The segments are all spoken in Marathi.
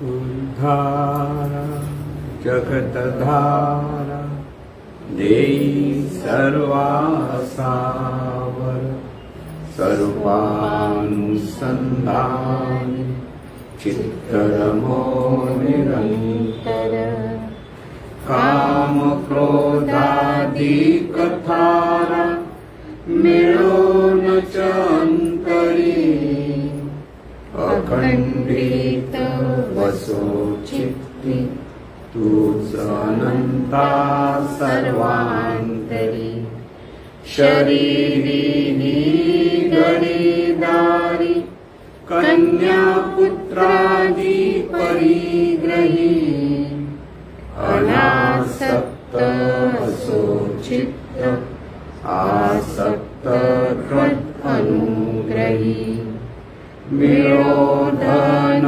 उद्धारा जगतधारा देई सर्वासावर सर्वानुसंधान चित्तरमो निरंतर काम क्रोधादिक थारा मिळून च अंतरी अखंडित वसो चित्ती तूच अनंता सर्वांतरी शरीरी गरीदारी कन्या पुत्रादि परिग्रही अनासक्त असो चित्त आसक्त त्वत् अनुग्रही मिळो धन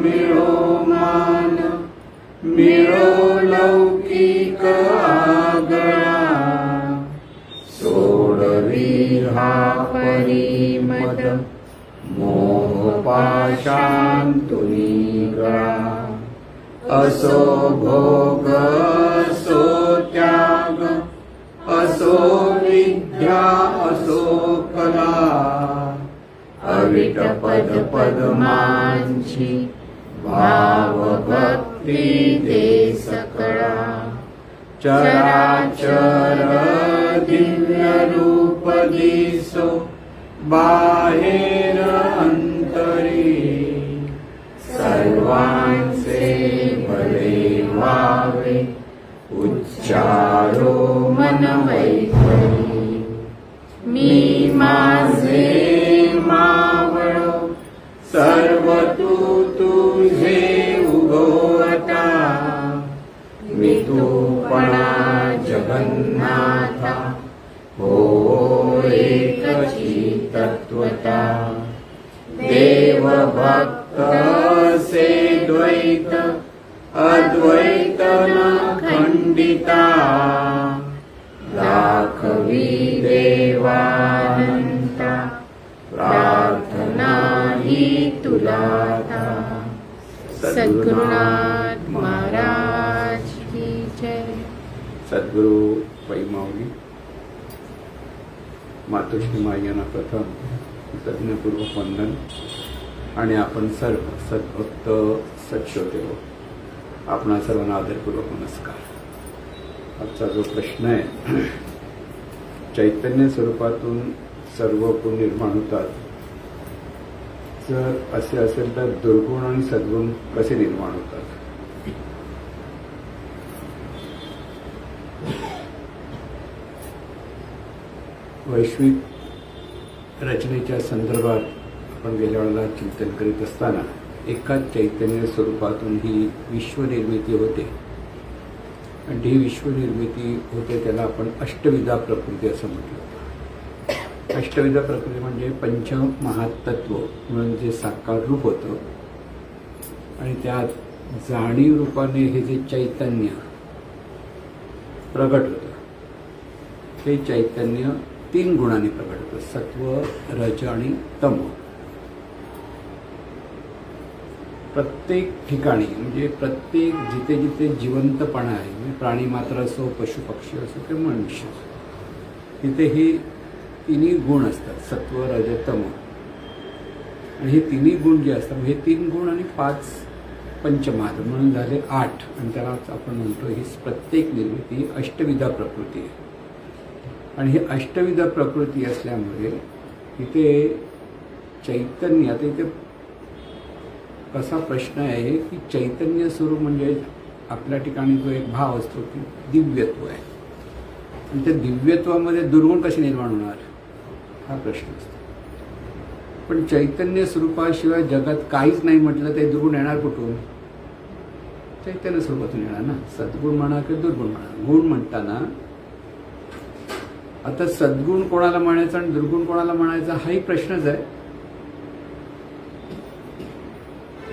मिळो मान मिळो लौकिक आगळा सोडवी हा परिमद मोह पाशांतुनी गळा असो भोग असो त्याग असो विद्या असो कला अविट पद पद्मांची भाव भक्ती ते सकळा चराचर दिव्य रूप दिसो बाहेर अंतरी सर्वांचे भले व्हावे उच्चारो मन वैखरी मी माझे मावळ सर्व तू तुझे उगवता मी तूपणा जगन्नाथा हो एकची तत्वता देव भक्त से द्वैत अद्वैत न खंडिता दाखवी देवानंता प्रार्थना ही तुला सद्गुरुनाथ महाराज की जय. सद्गुरु पैमावली मातोश्री मायांना प्रथम कृतज्ञपूर्वक वंदन आणि आपण सर्व सद्भक्त सत्श्रोते हो आपणा सर्वांना आदरपूर्वक नमस्कार. आजचा जो प्रश्न आहे चैतन्य स्वरूपातून सर्व गुण निर्माण होतात जर असे असेल तर दुर्गुण आणि सद्गुण कसे निर्माण होतात. वैश्विक रचनेच्या संदर्भात आपण गेल्या वेळेला चिंतन करीत असताना एकाच चैतन्य स्वरूपातून ही विश्वनिर्मिती होते आणि ही विश्वनिर्मिती होते त्याला आपण अष्टविधा प्रकृती असं म्हटलं. अष्टविधा प्रकृती म्हणजे पंचमहातत्व म्हणून जे साकार रूप होतं आणि त्यात जाणीव रूपाने हे जे चैतन्य प्रगट होतं हे चैतन्य 3 गुणांनी प्रगट होतं सत्व रज आणि तम. प्रत्येक ठिकाणी म्हणजे प्रत्येक जिथे जिथे जिवंतपणा आहे म्हणजे प्राणी मात्र असो पशु पक्षी असो किंवा मनुष्य तिथे हे 3 गुण असतात सत्व रज तम. आणि हे 3 गुण जे असतात हे 3 गुण आणि 5 पंचमहात म्हणून झाले 8 आणि त्यालाच आपण म्हणतो ही प्रत्येक निर्मिती अष्टविधा प्रकृती आहे. आणि ही अष्टविध प्रकृती असल्यामुळे इथे चैतन्य आता इथे कसा प्रश्न आहे की चैतन्य स्वरूप म्हणजे आपल्या ठिकाणी जो एक भाव असतो की दिव्यत्व आहे आणि त्या दिव्यत्वामध्ये दुर्गुण कसे निर्माण होणार हा प्रश्न असतो. पण चैतन्य स्वरूपाशिवाय जगात काहीच नाही म्हटलं ते दुर्गुण येणार कुठून. चैतन्य स्वरूपातून येणार ना. सद्गुण म्हणा किंवा दुर्गुण म्हणा. गुण म्हणताना आता सद्गुण कोणाला म्हणायचा आणि दुर्गुण कोणाला म्हणायचा हाही प्रश्नच आहे.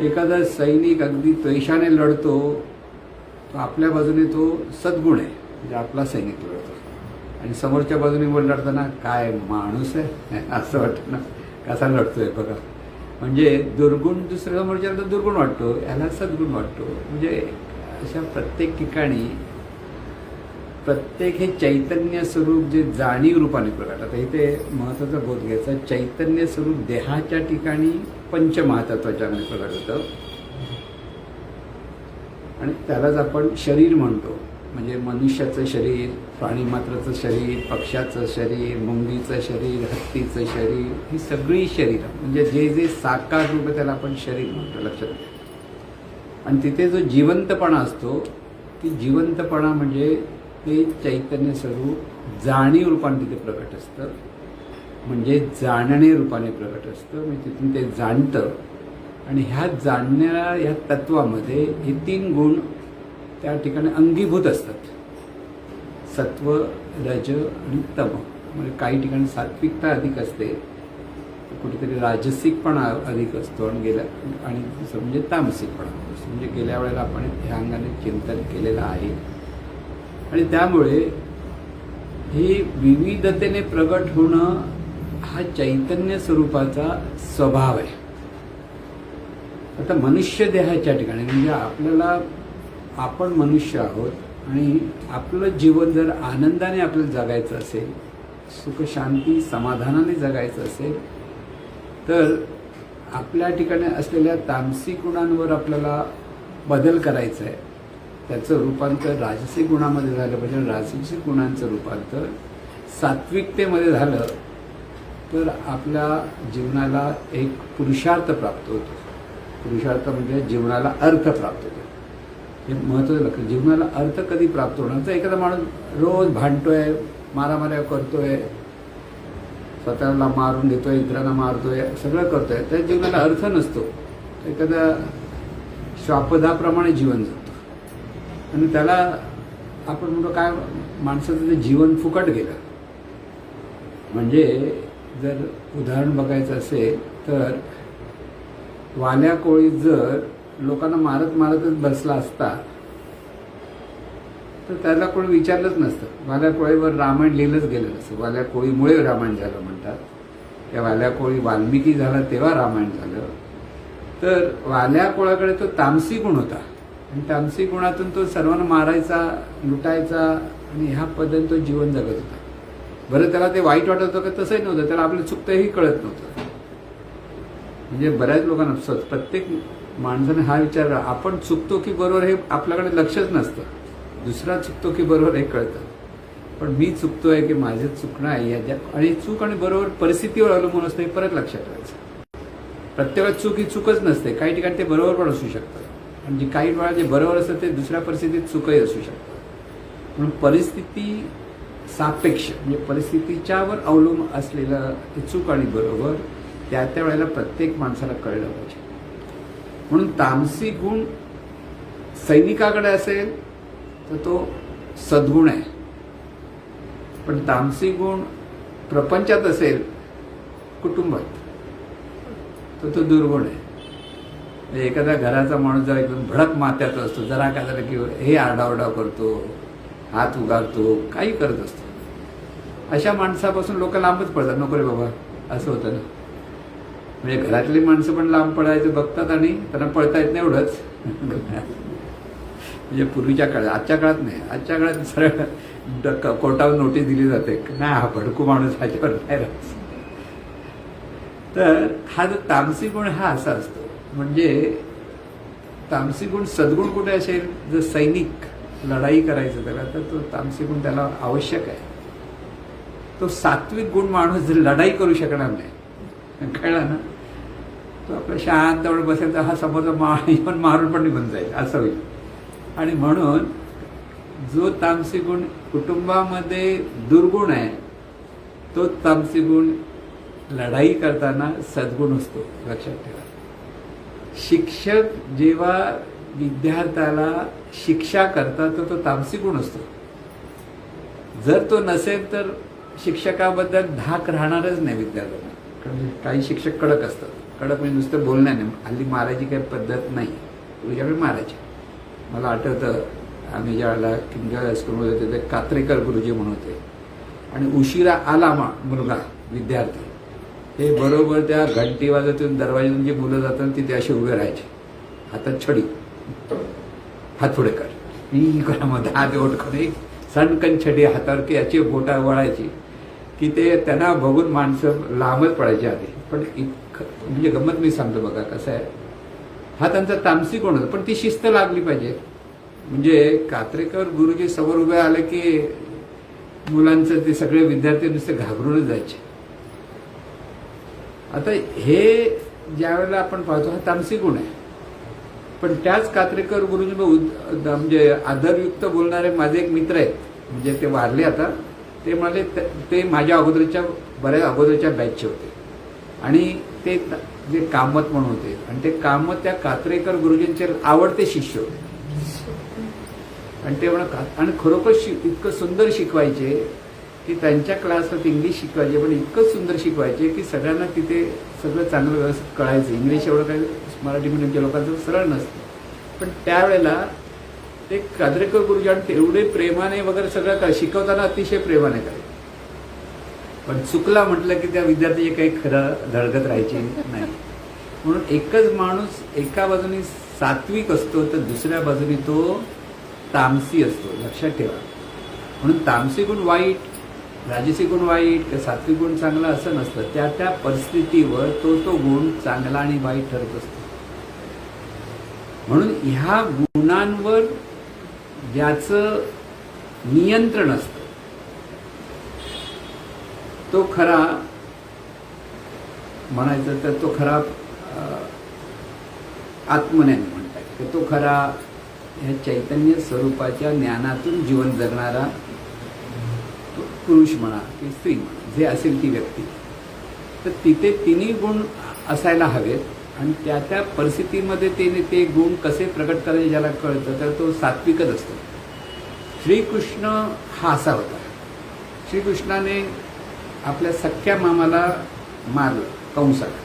एखादा सैनिक अगदी त्वेषाने लढतो तो आपल्या बाजूने तो सद्गुण आहे म्हणजे आपला सैनिक लढतो आणि समोरच्या बाजूने लढताना काय माणूस आहे असं वाटतं ना. कसा लढतोय बघा. म्हणजे दुर्गुण दुसऱ्या समोरच्याला तर दुर्गुण वाटतो, याला सद्गुण वाटतो. म्हणजे अशा प्रत्येक ठिकाणी प्रत्येक हे चैतन्य स्वरूप जे जाणीव रूपाने प्रकट. आता इथे महत्वाचा बोध घ्यायचा, चैतन्य स्वरूप देहाच्या ठिकाणी पंचमहातत्वाच्यामध्ये प्रकट होतं आणि त्यालाच आपण शरीर म्हणतो. म्हणजे मनुष्याचं शरीर, प्राणीमात्राचं शरीर, पक्ष्याचं शरीर, मुंगीचं शरीर, हत्तीचं शरीर, ही सगळी शरीरं म्हणजे जे जे साकार रूप आहे त्याला आपण शरीर म्हणतो, लक्षात घ्या. आणि तिथे जो जिवंतपणा असतो, ती जिवंतपणा म्हणजे ते चैतन्य स्वरूप जाणीव रूपाने तिथे प्रकट असतं, म्हणजे जाणणे रूपाने प्रकट असतं. म्हणजे तिथून ते जाणतं आणि ह्या जाणण्याला, ह्या तत्वामध्ये हे 3 गुण त्या ठिकाणी अंगीभूत असतात, सत्व, रज आणि तम. म्हणजे काही ठिकाणी सात्विकता अधिक असते, कुठेतरी राजसिकपणा अधिक असतो आणि दुसरं म्हणजे तामसिकपणा असतो. म्हणजे गेल्या वेळेला आपण ह्या अंगाने चिंतन केलेलं आहे. आणि त्यामुळे ही विविधतेने प्रगट होणं हा चैतन्य स्वरूपाचा स्वभाव आहे. आता मनुष्य देहाच्या ठिकाणी म्हणजे आपण मनुष्य आहोत आणि आपलं जीवन जर आनंदाने आपल्याला जगायचं असेल, सुख शांती समाधानाने जगायचं असेल, तर आपल्या ठिकाणी असलेल्या तामसिक गुणांवर आपल्याला बदल करायचा आहे. त्याचं रूपांतर राजसिक गुणामध्ये झालं पाहिजे. राजसिक गुणांचं रूपांतर सात्विकतेमध्ये झालं तर आपल्या जीवनाला एक पुरुषार्थ प्राप्त होतो. पुरुषार्थ म्हणजे जीवनाला अर्थ प्राप्त होतो. हे महत्त्वाचं लक्षात. जीवनाला अर्थ कधी प्राप्त होणार तर एखादा माणूस रोज भांडतोय, मारामाऱ्या करतोय, स्वतःला मारून घेतोय, इतरांना मारतोय, सगळं करतोय, त्या जीवनाला अर्थ नसतो. एखादा श्वापदाप्रमाणे जीवन जगतो आणि त्याला आपण म्हणतो काय, माणसाचं ते जीवन फुकट गेलं. म्हणजे जर उदाहरण बघायचं असेल तर वाल्या कोळी जर लोकांना मारतच बसला असता तर त्याला कोणी विचारलंच नसतं. वाल्या कोळीवर रामायण लिहिलंच गेलं नसतं. वाल्या कोळीमुळे रामायण झालं म्हणतात. त्या वाल्या कोळी वाल्मिकी झाला तेव्हा रामायण झालं. तर वाल्या कोळाकडे तो तामसी गुण होता आणि तामसी गुणातून तो सर्वांना मारायचा, लुटायचा आणि ह्या पद्धतीने तो जीवन जगत होता. बरं, त्याला ते वाईट वाटत होतं का? तसंही नव्हतं. त्याला आपलं चुकतंही कळत नव्हतं. म्हणजे बऱ्याच लोकांना, प्रत्येक माणसाने हा विचार, आपण चुकतो की बरोबर हे आपल्याकडे लक्षच नसतं. दुसरा चुकतो की बरोबर हे कळतं, पण मी चुकतोय की माझं चुकणं आहे याच्या, आणि चूक आणि बरोबर परिस्थितीवर अवलंबून असतं हे परत लक्षात ठेवायचं. प्रत्येकात चूक ही चूकच नसते. काही ठिकाणी ते बरोबर पण असू शकतं आणि काही वेळा जे बरोबर असतं ते दुसऱ्या परिस्थितीत चुकही असू शकतं. म्हणून परिस्थिती सापेक्ष म्हणजे परिस्थितीच्यावर अवलंबून असलेलं चूक आणि बरोबर त्या वेळेला प्रत्येक माणसाला कळलं पाहिजे. म्हणून तामसी गुण सैनिकाकडे असेल तर तो सद्गुण आहे, पण तामसी गुण प्रपंचात असेल, कुटुंबात, तर तो दुर्गुण आहे. म्हणजे एखाद्या घराचा माणूस जर एकदम भडक मात्याचा असतो, जरा काय झालं की हे आरडाओरडा करतो, हात उगारतो, काही करत असतो, अशा माणसापासून लोक लांबच पडतात. नको रे बाबा, असं होतं ना. म्हणजे घरातली माणसं पण लांब पडायचं बघतात आणि त्यांना पळता येत नाही एवढंच. म्हणजे पूर्वीच्या काळात, आजच्या काळात नाही. आजच्या काळात सरळ कोर्टावर नोटीस दिली जाते, नाही हा भडकू माणूस ह्याच्यावर नाही राहत. तर हा जो तामसी गुण हा असा असतो. म्हणजे तामसी गुण, सद्गुण कुठे असेल, जर सैनिक लढाई करायचं त्याला तर तो तामसी गुण त्याला आवश्यक आहे. तो सात्विक गुण माणूस जर लढाई करू शकणार नाही, कळलं ना, तो आपला शांतपणे बसेल तर हा समोरचा येऊन मारून पण निघून जाईल, असं होईल. आणि म्हणून जो तामसी गुण कुटुंबामध्ये दुर्गुण आहे, तो तामसी गुण लढाई करताना सद्गुण असतो, लक्षात ठेवा. शिक्षक जेव्हा विद्यार्थ्याला शिक्षा करतात तर तो तामसी गुण असतो. जर तो नसेल तर शिक्षकाबद्दल धाक राहणारच नाही विद्यार्थ्यांना. कारण काही शिक्षक कडक असतात. कडक म्हणजे नुसतं बोलण्याने, हल्ली मारायची काही पद्धत नाही, तुझ्याकडे मारायची. मला आठवतं आम्ही ज्यावेळेला किंजळ हायस्कूलमध्ये होते ते कात्रेकर गुरुजी म्हणून होते, आणि उशिरा आला मुलगा विद्यार्थी ते बरोबर त्या घंटी वाजतून दरवाज्यातून जे मुलं जातात तिथे असे उभे राहायचे, हातात छडी, हात पुढे कर, इकडे हात ओढ कर, एक सणकण छडी हातावर की याची बोटा वळायची की ते त्यांना बघून माणसं लांबच पडायची आधी. पण म्हणजे गंमत मी सांगतो बघा कसं आहे, हा त्यांचा तामसिक गुण होता, पण ती शिस्त लागली पाहिजे. म्हणजे कात्रेकर गुरुजी समोर उभे आले की मुलांचं ते सगळे विद्यार्थी नुसते घाबरूनच जायचे. आता हे ज्या वेळेला आपण पाहतो हा तामसिक गुण आहे, पण त्याच कात्रेकर गुरुजी म्हणजे आदरयुक्त बोलणारे माझे एक मित्र आहेत, म्हणजे ते वारले आता, ते म्हणाले ते माझ्या बऱ्याच अगोदरच्या बॅचचे होते आणि ते जे कामत म्हणून होते आणि ते कामत त्या कात्रेकर गुरुजींचे आवडते शिष्य होते. आणि ते म्हणत आणि खरोखर इतकं सुंदर शिकवायचे की त्यांच्या क्लासमध्ये इंग्लिश शिकवायचे, पण इतकं सुंदर शिकवायचे की सगळ्यांना तिथे सगळं चांगलं व्यवस्थित कळायचं. इंग्लिश एवढं काही मराठी मिडियमच्या लोकांचं सरळ नसतं, पण त्यावेळेला ते कात्रेकर गुरुजी आणि तेवढे प्रेमाने वगैरे सगळं शिकवताना अतिशय प्रेमाने करायचे. पण चुकला म्हटलं की त्या विद्यार्थ्याची काही खरं धडगत राहायची नाही. म्हणून एकच माणूस एका बाजूनी सात्विक असतो तर दुसऱ्या बाजूनी तो तामसी असतो, लक्षात ठेवा. म्हणून तामसी गुण वाईट, राजसी गुण वाईट किंवा सात्विक गुण चांगला असं नसतं, त्या त्या परिस्थितीवर तो गुण चांगला आणि वाईट ठरत असतो. म्हणून ह्या गुणांवर ज्याचं नियंत्रण असतं तो खरा म्हणायचं तर तो खरा आत्मज्ञानी म्हणतात की तो खरा ह्या चैतन्य स्वरूपाच्या ज्ञानातून जीवन जगणारा पुरुष म्हणा की स्त्री म्हणा, जे असेल ती व्यक्ती. तर तिथे तिन्ही गुण असायला हवेत आणि त्या त्या परिस्थितीमध्ये ते गुण कसे प्रकट करायचे ज्याला कळतं तर तो सात्विकच असतो. श्रीकृष्ण हा असा होता. श्रीकृष्णाने आपल्या सख्या मामाला मारलं कंसाला.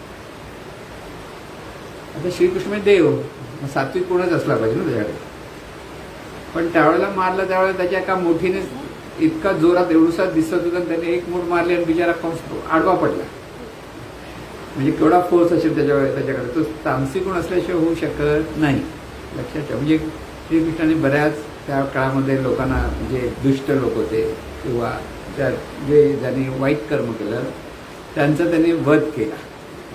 आता श्रीकृष्ण म्हणजे देव, मग सात्विक गुणच असला पाहिजे ना त्याच्याकडे. पण त्यावेळेला मारलं त्यावेळेला त्याच्या एका मोठीने इतका जोरात एवढूसा दिसत होता, त्याने एक मूठ मारली आणि बिचारा कंस आडवा पडला. म्हणजे केवढा फोर्स असेल त्याच्याकडे, तो तामसिक गुण असल्याशिवाय होऊ शकत नाही, लक्षात ठेवा. म्हणजे श्रीकृष्णाने बऱ्याच त्या काळामध्ये लोकांना जे दुष्ट लोक होते किंवा त्या जे ज्यांनी वाईट कर्म केलं त्यांचा त्याने वध केला.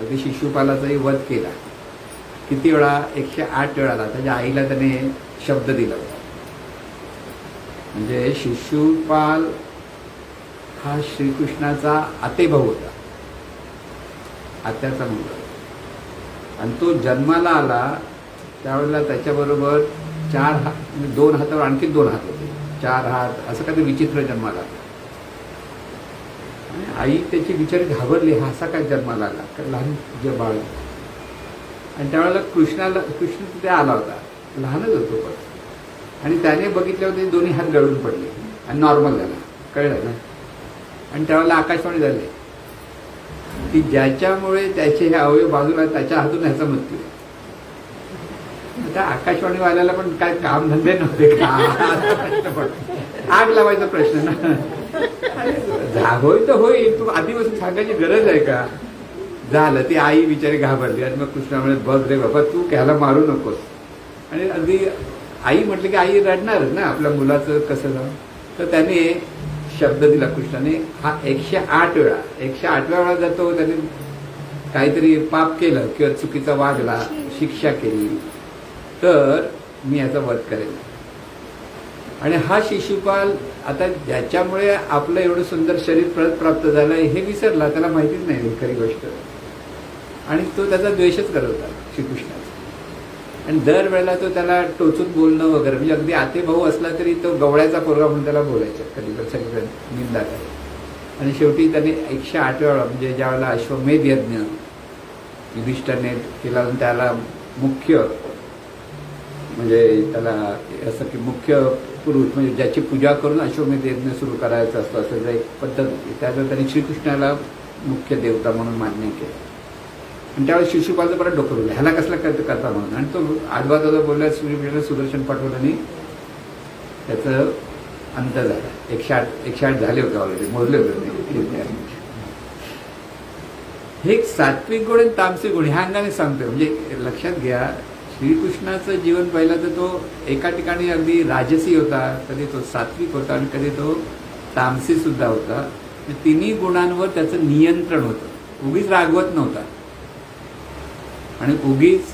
अगदी शिशुपालाचाही वध केला. किती वेळा? 108 वेळाला. त्याच्या आईला त्याने शब्द दिला होता. म्हणजे शिशुपाल हा श्रीकृष्णाचा आतेभाऊ होता, आत्याचा मुलगा. आणि तो जन्माला आला त्यावेळेला त्याच्याबरोबर 4 हात, म्हणजे 2 हातावर आणखी 2 हात होते, 4 हात, असं काहीतरी विचित्र जन्माला आला. आणि आई त्याची बिचारी घाबरली, हा असा काय जन्माला आला, काय लहान जे बाळ. आणि त्यावेळेला कृष्ण तिथे आला होता, लहानच होतो पण. आणि त्याने बघितल्यावर ते दोन्ही हात गळून पडले आणि नॉर्मल झाला, कळलं ना. आणि त्यावेळेला आकाशवाणी झाली की ज्याच्यामुळे त्याचे हे अवयव बाजूला त्याच्या हातून ह्याचा मृत्यू. आता आकाशवाणी वाल्याला पण काय काम धंदे नव्हते का, आग लावायचा प्रश्न ना. होईल तर होईल, तू आधीपासून सांगायची गरज आहे का. झालं, ती आई बिचारी घाबरली. आणि मग कृष्णामुळे बघ रे बाबा, तू ह्याला मारू नकोस. आणि अगदी आई म्हटलं की आई रडणारच ना, आपल्या मुलाचं कसं जाऊ. तर त्याने शब्द दिला कृष्णाने, हा 108 वेळा, 108व्या वेळा जातो त्याने काहीतरी पाप केलं किंवा चुकीचा वागला, शिक्षा केली तर मी याचा वध करेन. आणि हा शिशुपाल आता ज्याच्यामुळे आपलं एवढं सुंदर शरीर परत प्राप्त झालं हे विसरला, त्याला माहितीच नाही खरी गोष्ट. आणि तो त्याचा द्वेषच करत होता श्रीकृष्णाचा. आणि दरवेळेला तो त्याला टोचून बोलणं वगैरे, म्हणजे अगदी आतेभाऊ असला तरी तो गवळ्याचा पोरगा म्हणून त्याला बोलायचा, कधी सगळीकडे निंदा करायची. आणि शेवटी त्याने 108 वेळा, म्हणजे ज्या वेळेला अश्वमेध यज्ञ युधिष्ठिराने केला, त्याला मुख्य, म्हणजे त्याला असं की मुख्य पुरुष, म्हणजे ज्याची पूजा करून अश्वमेध यज्ञ सुरू करायचा असतो असं एक पद्धत. त्यावेळेला त्यांनी श्रीकृष्णाला मुख्य देवता म्हणून मान्य केलं. आणि त्यावेळेस शिशुपालचं परत डोकं बोललं, ह्याला कसला करता म्हणून. आणि तो आडवा दादा बोलला, श्रीकृष्णाने सुदर्शन पाठवलं आणि त्याचं अंत झाला. 108 झाले होते ऑलरेडी, मोजले होते. हे सात्विक गुण आणि तामसिक गुण ह्या अंगाने सांगतोय. म्हणजे लक्षात घ्या, श्रीकृष्णाचं जीवन पाहिलं तर तो एका ठिकाणी अगदी राजसी होता, कधी तो सात्विक होता आणि कधी तो तामसी सुद्धा होता. तिन्ही गुणांवर त्याचं नियंत्रण होतं. उगीच रागवत नव्हता आणि उगीच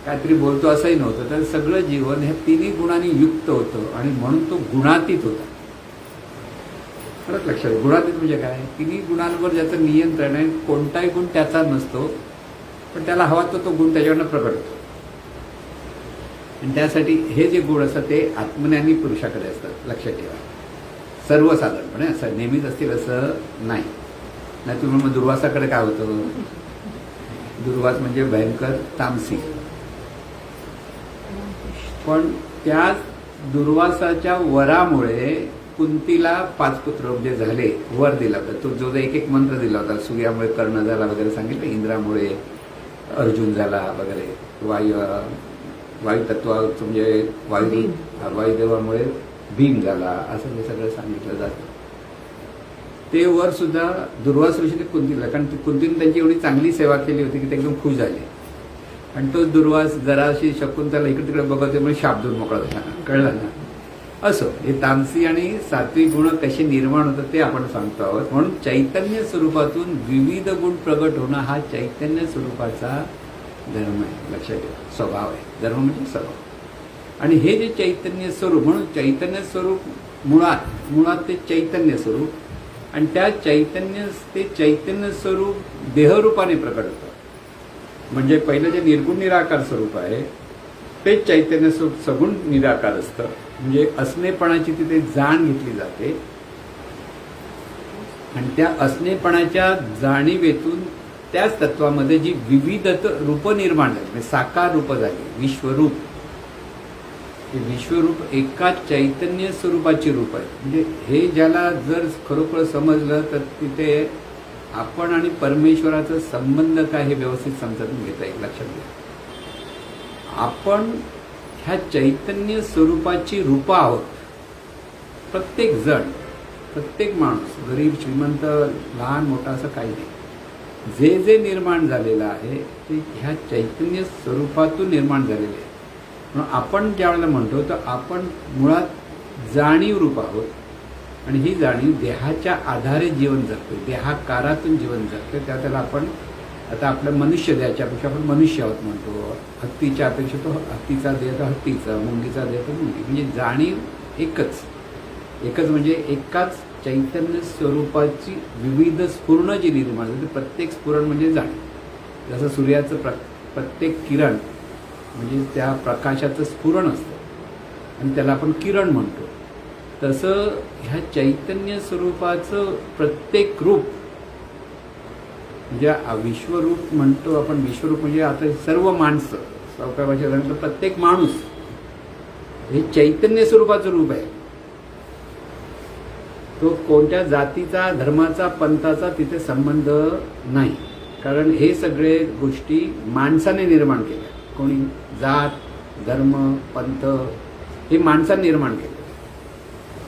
काहीतरी बोलतो असंही नव्हतं. तर सगळं जीवन ह्या तिन्ही गुणांनी युक्त होतं आणि म्हणून तो गुणातीत होता. परत लक्षात, गुणातीत म्हणजे काय? तिन्ही गुणांवर ज्याचं नियंत्रण आहे. कोणताही गुण त्याचा नसतो, पण त्याला हवा तो गुण त्याच्याकडनं प्रकट होतो. आणि त्यासाठी हे जे गुण असतात ते आत्मज्ञानी पुरुषाकडे असतात. लक्षात ठेवा, सर्वसाधारणपणे असं नेहमीच असतील असं नाही. नाही तुम्ही मग दुर्वासाकडे काय होतं? दुर्वास म्हणजे भयंकर तामसी. पण त्या दुर्वासाच्या वरामुळे कुंतीला 5 पुत्र म्हणजे झाले, वर दिला होता. तो जो एक एक मंत्र दिला होता. सूर्यामुळे कर्ण झाला वगैरे सांगितलं, इंद्रामुळे अर्जुन झाला वगैरे, वायुतत्वाचं म्हणजे वायुदेवामुळे भीम झाला, असं हे सगळं सांगितलं जातं. ते वर सुद्धा दुर्वास ऋषीने कुंतीला, कारण कुंतीने त्यांची एवढी चांगली सेवा केली होती की ते एकदम खुश झाले. आणि तो दुर्वास जराशी शकुंतला इकडे तिकडे बघत त्यामुळे शाप देऊन मोकळा झाला. कळलं ना? असो, हे तामसी आणि सात्विक गुण कसे निर्माण होतात ते आपण सांगतो आहोत. म्हणून चैतन्य स्वरूपातून विविध गुण प्रगट होणं हा चैतन्य स्वरूपाचा धर्म आहे. लक्षात ठेवा, स्वभाव आहे. धर्म म्हणजे स्वभाव. आणि हे जे चैतन्य स्वरूप, म्हणून चैतन्य स्वरूप मुळात ते चैतन्य स्वरूप, आणि त्या चैतन्य स्वरूप देहरूपाने प्रकट होतं. म्हणजे पहिलं जे निर्गुण निराकार स्वरूप आहे ते चैतन्य स्वरूप सगुण निराकार असतं. म्हणजे असणेपणाची तिथे जाण घेतली जाते आणि त्या असणेपणाच्या जाणीवेतून त्याच तत्वामध्ये जी विविध रूप निर्माण झाली, म्हणजे साकार रूप झाली, विश्वरूप. हे विश्वरूप एका चैतन्य स्वरूपाची रूप आहे. म्हणजे हे ज्याला जर खरोखर समजलं तर तिथे आपण आणि परमेश्वराचा संबंध काय हे व्यवस्थित समजून घेता येईल. लक्षात घ्या, आपण ह्या चैतन्य स्वरूपाची रूपं आहोत. प्रत्येक जण, प्रत्येक माणूस, गरीब श्रीमंत, लहान मोठा असं काही नाही. जे जे निर्माण झालेलं आहे ते ह्या चैतन्य स्वरूपातून निर्माण झालेले आहे. म्हणून आपण ज्या वेळेला म्हणतो तर आपण मुळात जाणीव रूप आहोत. आणि ही जाणीव देहाच्या आधारे जीवन जगतो, देहाकारातून जीवन जगतो. त्याला आपण आता आपल्या मनुष्य देहाच्या अपेक्षा आपण मनुष्य आहोत म्हणतो. हत्तीच्या अपेक्षा तो हत्तीचा देह तर हत्तीचा, मुंगीचा देह तर मुंगी. म्हणजे जाणीव एकच म्हणजे एकाच चैतन्य स्वरूपाची विविध स्फुरण जी निर्माण होते. प्रत्येक स्फुरण म्हणजे जाणीव. जसं सूर्याचं प्रत्येक किरण म्हणजे त्या प्रकाशाचं स्फुरण असतं आणि त्याला आपण किरण म्हणतो. तसं ह्या चैतन्य स्वरूपाचं प्रत्येक रूप म्हणजे विश्वरूप म्हणतो आपण. विश्वरूप म्हणजे आता सर्व माणसं, सोप्या भाषेत सांगितलं प्रत्येक माणूस हे चैतन्य स्वरूपाचं रूप आहे. तो कोणत्या जातीचा, धर्माचा, पंथाचा तिथे संबंध नाही. कारण हे सगळे गोष्टी माणसाने निर्माण केल्या. कोणी जात, धर्म, पंथ हे माणसाने निर्माण केले.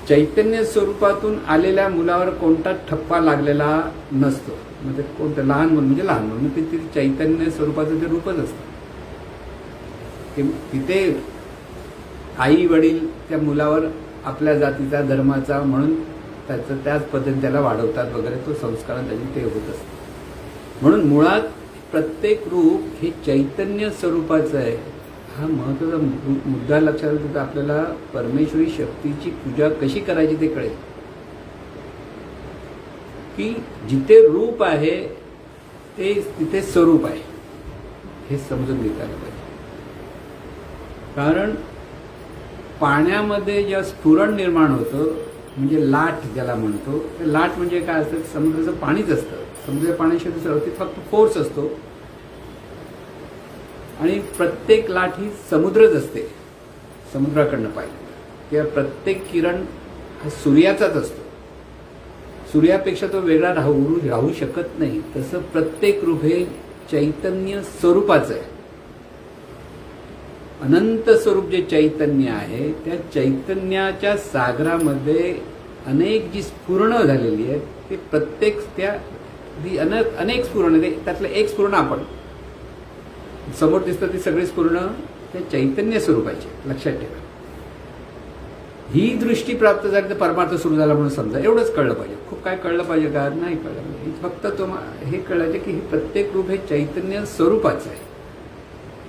चैतन्य स्वरूपातून आलेल्या मुलावर कोणता ठप्पा लागलेला नसतो. म्हणजे कोणतं लहान मुल म्हणजे लहान मुल, म्हणजे ते चैतन्य स्वरूपाचं ते रूपच असतं. तिथे आई वडील त्या मुलावर आपल्या जातीचा, धर्माचा म्हणून त्याचं त्याच पद्धतीने त्याला वाढवतात वगैरे. तो संस्कार त्याची ते होत असतं. म्हणून मुळात प्रत्येक रूप हे चैतन्य स्वरूपाचं आहे. हा महत्त्वाचा मुद्दा लक्षात आला तर आपल्याला परमेश्वरी शक्तीची पूजा कशी करायची ते कळेल. की जिथे रूप आहे ते तिथे स्वरूप आहे हे समजून घेता पाहिजे. कारण पाण्यामध्ये ज्या स्फुरण निर्माण होतं म्हणजे लाट ज्याला म्हणतो, ते लाट म्हणजे काय असतं? समुद्राचं पाणीच असतं. समुद्राच्या पाण्याशिवाय दुसरं फक्त फोर्स असतो. आणि प्रत्येक लाट ही समुद्रच असते समुद्राकडनं पाहिजे. किंवा प्रत्येक किरण हा सूर्याचाच असतो. सूर्यापेक्षा तो वेगळा राहू शकत नाही. तसं प्रत्येक रूप हे चैतन्य स्वरूपाचं आहे. अनंत स्वरूप जे चैतन्य आहे त्या चैतन्याच्या सागरामध्ये अनेक जी स्फुरणं झालेली आहेत ते प्रत्येक त्या ती अनेक स्फुरण आहे, त्यातलं एक स्फुरण आपण समोर दिसतं ती सगळी स्फुरण ते चैतन्य स्वरूपाची. लक्षात ठेवा, ही दृष्टी प्राप्त झाली तर परमार्थ सुरू झाला म्हणून समजा. एवढंच कळलं पाहिजे. खूप काय कळलं पाहिजे का? नाही कळलं पाहिजे. फक्त हे कळायचे की हे प्रत्येक रूप हे चैतन्य स्वरूपाचं आहे.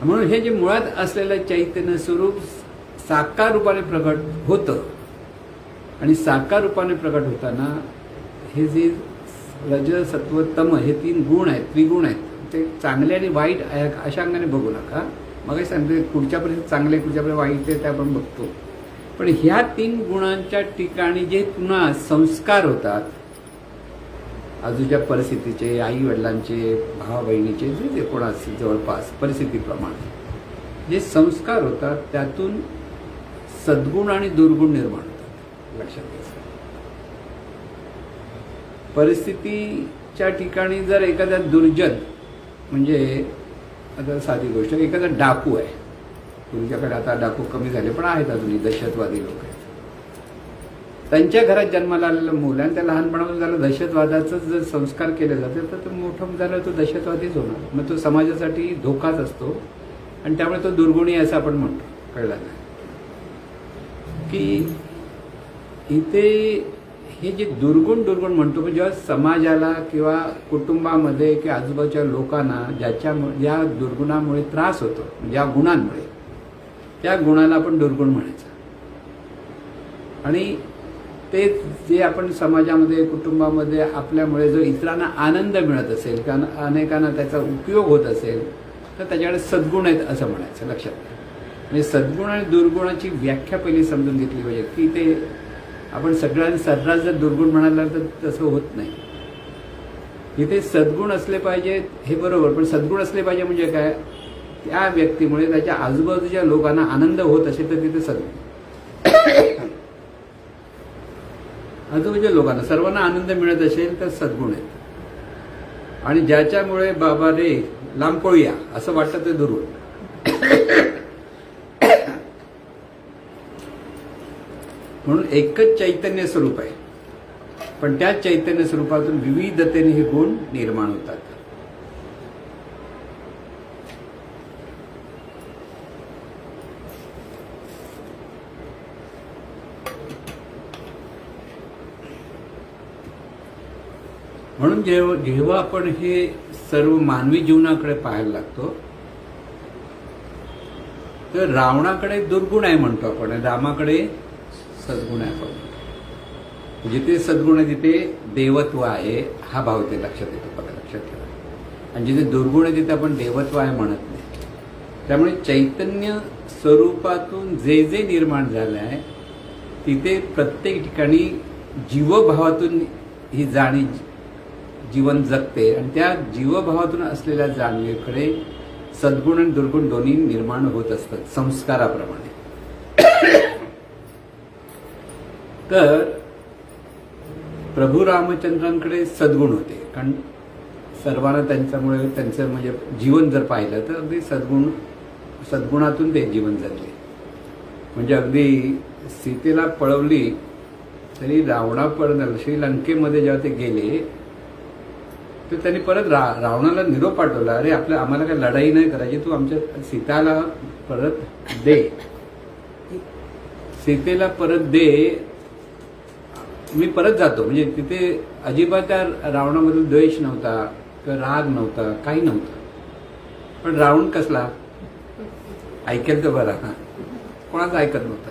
म्हणून हे जे मुळात असलेलं चैतन्य स्वरूप साकार रूपाने प्रकट होतं आणि साकार रूपाने प्रकट होताना हे जे रज सत्व तम हे 3 गुण आहेत, त्रिगुण आहेत, ते चांगले आणि वाईट अशा अंगाने बघू नका. मग सांगते पुढच्यापर्यंत चांगले पुढच्यापर्यंत वाईट आहे ते आपण बघतो. पण ह्या 3 गुणांच्या ठिकाणी जे पुन्हा संस्कार होतात आजूच्या परिस्थितीचे, आई वडिलांचे, भावा बहिणीचे, जे कोणाचे जवळपास परिस्थितीप्रमाणे जे संस्कार होतात त्यातून सद्गुण आणि दुर्गुण निर्माण होतात. लक्षात घ्यायचं. परिस्थितीच्या ठिकाणी जर एखाद्या दुर्जन, म्हणजे आता साधी गोष्ट, एखादा डाकू आहे, तुमच्याकडे आता डाकू कमी झाले पण आहेत अजूनही दहशतवादी लोक आहेत, त्यांच्या घरात जन्माला आलेलं मूल आणि त्या लहानपणापासून त्याला दहशतवादाचं जर संस्कार केले जाते तर तो मोठं झालं तो दहशतवादीच होणार. मग तो समाजासाठी धोकाच असतो आणि त्यामुळे तो दुर्गुणी असं आपण म्हणतो. कळलं नाही की इथे हे जे दुर्गुण म्हणतो म्हणजे जेव्हा समाजाला किंवा कुटुंबामध्ये किंवा आजूबाजूच्या लोकांना ज्या दुर्गुणामुळे त्रास होतो, ज्या गुणांमुळे, त्या गुणाला आपण दुर्गुण म्हणायचं. आणि ते जे आपण समाजामध्ये कुटुंबामध्ये आपल्यामुळे जो इतरांना आनंद मिळत असेल किंवा अनेकांना त्याचा उपयोग होत असेल तर त्याच्याकडे सद्गुण आहेत असं म्हणायचं. लक्षात घ्या. म्हणजे सद्गुण आणि दुर्गुणाची व्याख्या पहिली समजून घेतली पाहिजे की ते आपण सगळ्यांनी सर्रास जर दुर्गुण म्हणाला तर तसं होत नाही. इथे सद्गुण असले पाहिजेत हे बरोबर, पण सद्गुण असले पाहिजे म्हणजे काय? त्या व्यक्तीमुळे त्याच्या आजूबाजूच्या लोकांना आनंद होत असेल तर तिथे सद्गुण. आजूबाजूच्या लोकांना सर्वांना आनंद मिळत असेल तर सद्गुण आहेत. आणि ज्याच्यामुळे बाबा रे लांब पळूया असं वाटतं ते दुर्गुण. म्हणून एकच चैतन्य स्वरूप आहे, पण त्या चैतन्य स्वरूपातून विविधतेने हे गुण निर्माण होतात. म्हणून जेव्हा आपण हे सर्व मानवी जीवनाकडे पाहायला लागतो तर रावणाकडे दुर्गुण आहे म्हणतो आपण, रामाकडे सद्गुण आहे आपण. जिथे सद्गुण आहे तिथे देवत्व आहे हा भाव ते लक्षात येतो. बघा, लक्षात ठेवा. आणि जिथे दुर्गुण आहे तिथे आपण देवत्व आहे म्हणत नाही. त्यामुळे चैतन्य स्वरूपातून जे जे निर्माण झालं आहे तिथे प्रत्येक ठिकाणी जीवभावातून ही जाणीव जीवन जगते आणि त्या जीवभावातून असलेल्या जाणीवेकडे सद्गुण आणि दुर्गुण दोन्ही निर्माण होत असतात संस्काराप्रमाणे. तर प्रभू रामचंद्रांकडे सद्गुण होते, कारण सर्वांना त्यांच्यामुळे त्यांचं म्हणजे जीवन जर पाहिलं तर अगदी सद्गुणातून ते जीवन जगले. म्हणजे अगदी सीतेला पळवली तरी रावणापर्यंत श्रीलंकेमध्ये जेव्हा ते गेले तर त्यांनी परत रावणाला निरोप पाठवला, अरे आम्हाला काही लढाई नाही करायची, तू आमच्या सीताला परत दे, सीतेला परत दे, मी परत जातो. म्हणजे तिथे अजिबात त्या रावणामधील द्वेष नव्हता किंवा राग नव्हता, काही नव्हतं. पण रावण कसला ऐकेल तर बरा, कोणाचं ऐकत नव्हतं.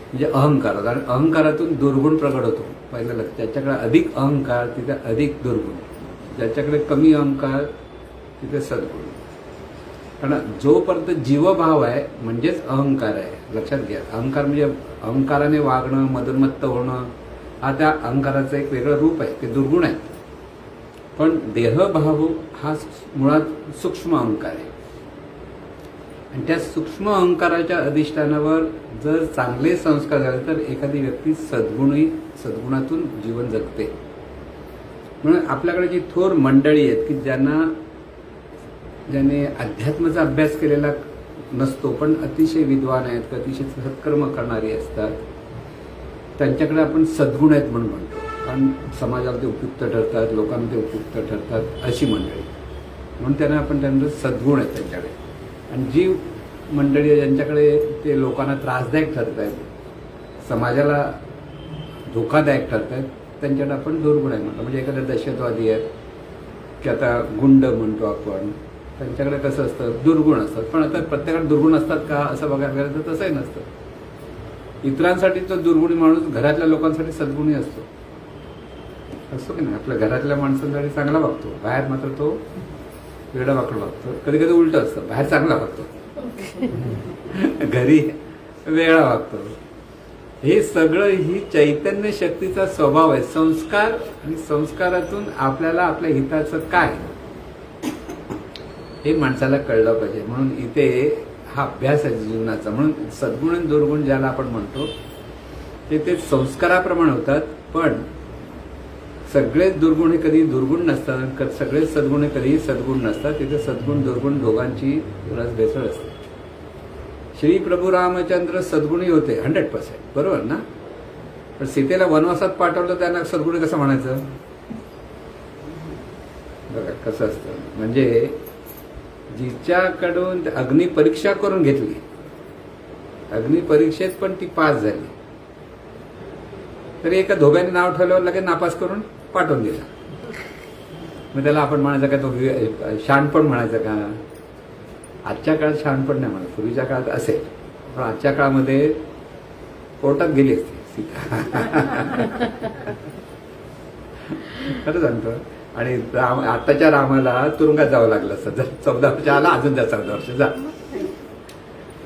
म्हणजे अहंकार होता आणि अहंकारातून दुर्गुण प्रगट होतो. पहिलं ज्याच्याकडे अधिक अहंकार तिथे अधिक दुर्गुण, ज्याच्याकडे कमी अहंकार तिथे सद्गुण. कारण जोपर्यंत जीवभाव आहे म्हणजेच अहंकार आहे. लक्षात घ्या, अहंकार म्हणजे अहंकाराने वागणं, मदोन्मत्त होणं, हा त्या अहंकाराचं एक वेगळं रूप आहे, ते दुर्गुण आहे. पण देहभाव हा मुळात सूक्ष्म अहंकार आहे आणि त्या सूक्ष्म अहंकाराच्या अधिष्ठानावर जर चांगले संस्कार झाले तर एखादी व्यक्ती सद्गुणातून जीवन जगते. म्हणून आपल्याकडे जी थोर मंडळी आहेत की ज्याने अध्यात्माचा अभ्यास केलेला नसतो पण अतिशय विद्वान आहेत, अतिशय सत्कर्म करणारी असतात, त्यांच्याकडे आपण सद्गुण आहेत म्हणून म्हणतो. कारण समाजाला ते उपयुक्त ठरतात, लोकांना ते उपयुक्त ठरतात अशी मंडळी. म्हणून त्यांना आपण त्यांचं सद्गुण आहेत त्यांच्याकडे. आणि जी मंडळी आहे ज्यांच्याकडे ते लोकांना त्रासदायक ठरत आहेत, समाजाला धोकादायक ठरत आहेत, त्यांच्याकडे आपण दुर्गुण आहे म्हणतो. म्हणजे एखाद्या दहशतवादी आहेत की आता गुंड म्हणतो आपण, त्यांच्याकडे कसं असतं, दुर्गुण असतात. पण आता प्रत्येकाकडे दुर्गुण असतात का असं बघायला गेलं तर तसंही नसतं. इतरांसाठी तो दुर्गुणी माणूस घरातल्या लोकांसाठी सद्गुणी असतो की नाही. आपल्या घरातल्या माणसांसाठी चांगला वागतो, बाहेर मात्र तो वेडा वाकडा वागतो. कधी कधी उलट असतं, बाहेर चांगला वागतो, घरी वेगळा वागतो. हे सगळं ही चैतन्य शक्तीचा स्वभाव आहे. संस्कार आणि संस्कारातून आपल्याला आपल्या हिताचं काय हे माणसाला कळलं पाहिजे. म्हणून इथे हा अभ्यास आहे जीवनाचा. म्हणून सद्गुण आणि दुर्गुण ज्याला आपण म्हणतो ते संस्काराप्रमाणे होतात. पण सगळेच दुर्गुण हे कधी दुर्गुण नसतात, सगळेच सद्गुण हे कधीही सद्गुण नसतात. तिथे सद्गुण दुर्गुण दोघांची रसभेसळ असते. श्री प्रभू रामचंद्र सद्गुणी होते 100%, बरोबर ना. पण सीतेला वनवासात पाठवलं, त्यांना सद्गुणी कसं म्हणायचं. बघा कसं असतं. म्हणजे जिच्याकडून अग्निपरीक्षा करून घेतली, अग्निपरीक्षेत पण ती पास झाली, तरी एका धोब्याने नाव ठेवल्यावर लगेच नापास करून पाठवून दिला. मग त्याला आपण म्हणायचं का, तो शहाणपण म्हणायचं का. आजच्या काळात शहाणपण नाही म्हणत, पूर्वीच्या काळात असेल. पण आजच्या काळामध्ये कोर्टात गेली असती सीता. खरं सांगतो. आणि आताच्या रामाला तुरुंगात जावं लागलं असतं. जर 14 वर्ष आला, अजून द्या 14 वर्ष जा.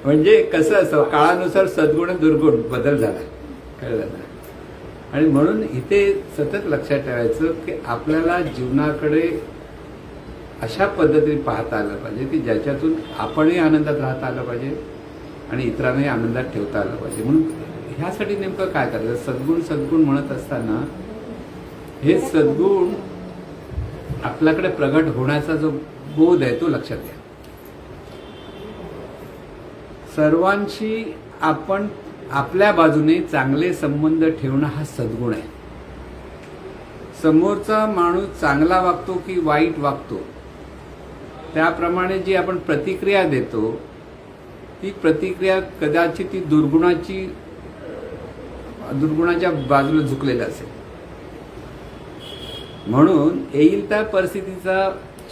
म्हणजे कसं असतं, काळानुसार सद्गुण दुर्गुण बदल झाला, कळलं ना. आणि म्हणून इथे सतत लक्षात ठेवायचं की आपल्याला जीवनाकडे अशा पद्धतीने पाहता आलं पाहिजे की ज्याच्यातून आपणही आनंदात राहता आलं पाहिजे आणि इतरांनाही आनंदात ठेवता आलं पाहिजे. म्हणून ह्यासाठी नेमकं काय करायचं. सद्गुण सद्गुण म्हणत असताना हे सद्गुण आपल्याकडे प्रगट होण्याचा जो बोध आहे तो लक्षात घ्या. सर्वांशी आपण आपल्या बाजूने चांगले संबंध ठेवणं हा सद्गुण आहे. समोरचा माणूस चांगला वागतो की वाईट वागतो, त्याप्रमाणे जी आपण प्रतिक्रिया देतो ती प्रतिक्रिया कदाचित ती दुर्गुणाच्या बाजूला झुकलेलं असेल. म्हणून येईल त्या परिस्थितीचा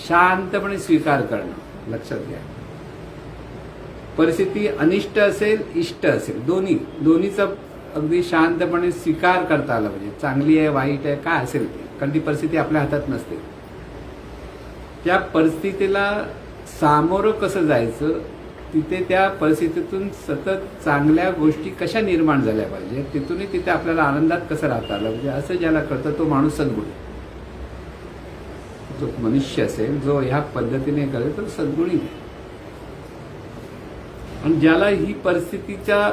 शांतपणे स्वीकार करणं लक्षात घ्या. परिस्थिती अनिष्ट असेल इष्ट असेल, दोन्हीचा अगदी शांतपणे स्वीकार करता आला पाहिजे. चांगली आहे वाईट आहे काय असेल ते, कारण ती परिस्थिती आपल्या हातात नसते. त्या परिस्थितीला सामोरं कसं जायचं, तिथे त्या परिस्थितीतून सतत चांगल्या गोष्टी कशा निर्माण झाल्या पाहिजे, तिथूनही तिथे आपल्याला आनंदात कसं राहता आलं पाहिजे, असं ज्याला कळतं तो माणूस सद्गुण. जो मनुष्य असेल जो ह्या पद्धतीने करेल तो सद्गुणी आहे. आणि ज्याला ही परिस्थितीचा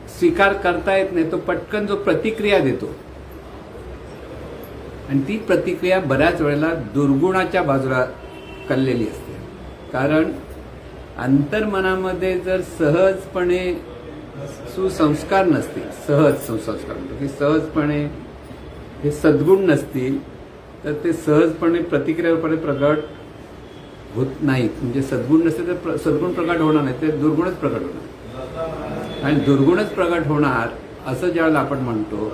स्वीकार करता येत नाही तो पटकन जो प्रतिक्रिया देतो, आणि ती प्रतिक्रिया बऱ्याच वेळेला दुर्गुणाच्या बाजूला कललेली असते. कारण अंतर्मनामध्ये जर सहजपणे सुसंस्कार नसतील, सहज संस्कार म्हणतो की सहजपणे हे सद्गुण नसतील तर ते सहजपणे प्रतिक्रियापणे प्रगट होत नाहीत. म्हणजे सद्गुण नसते तर सद्गुण प्रगट होणार नाही, ते दुर्गुणच प्रगट होणार. आणि दुर्गुणच प्रगट होणार असं ज्यावेळेला आपण म्हणतो,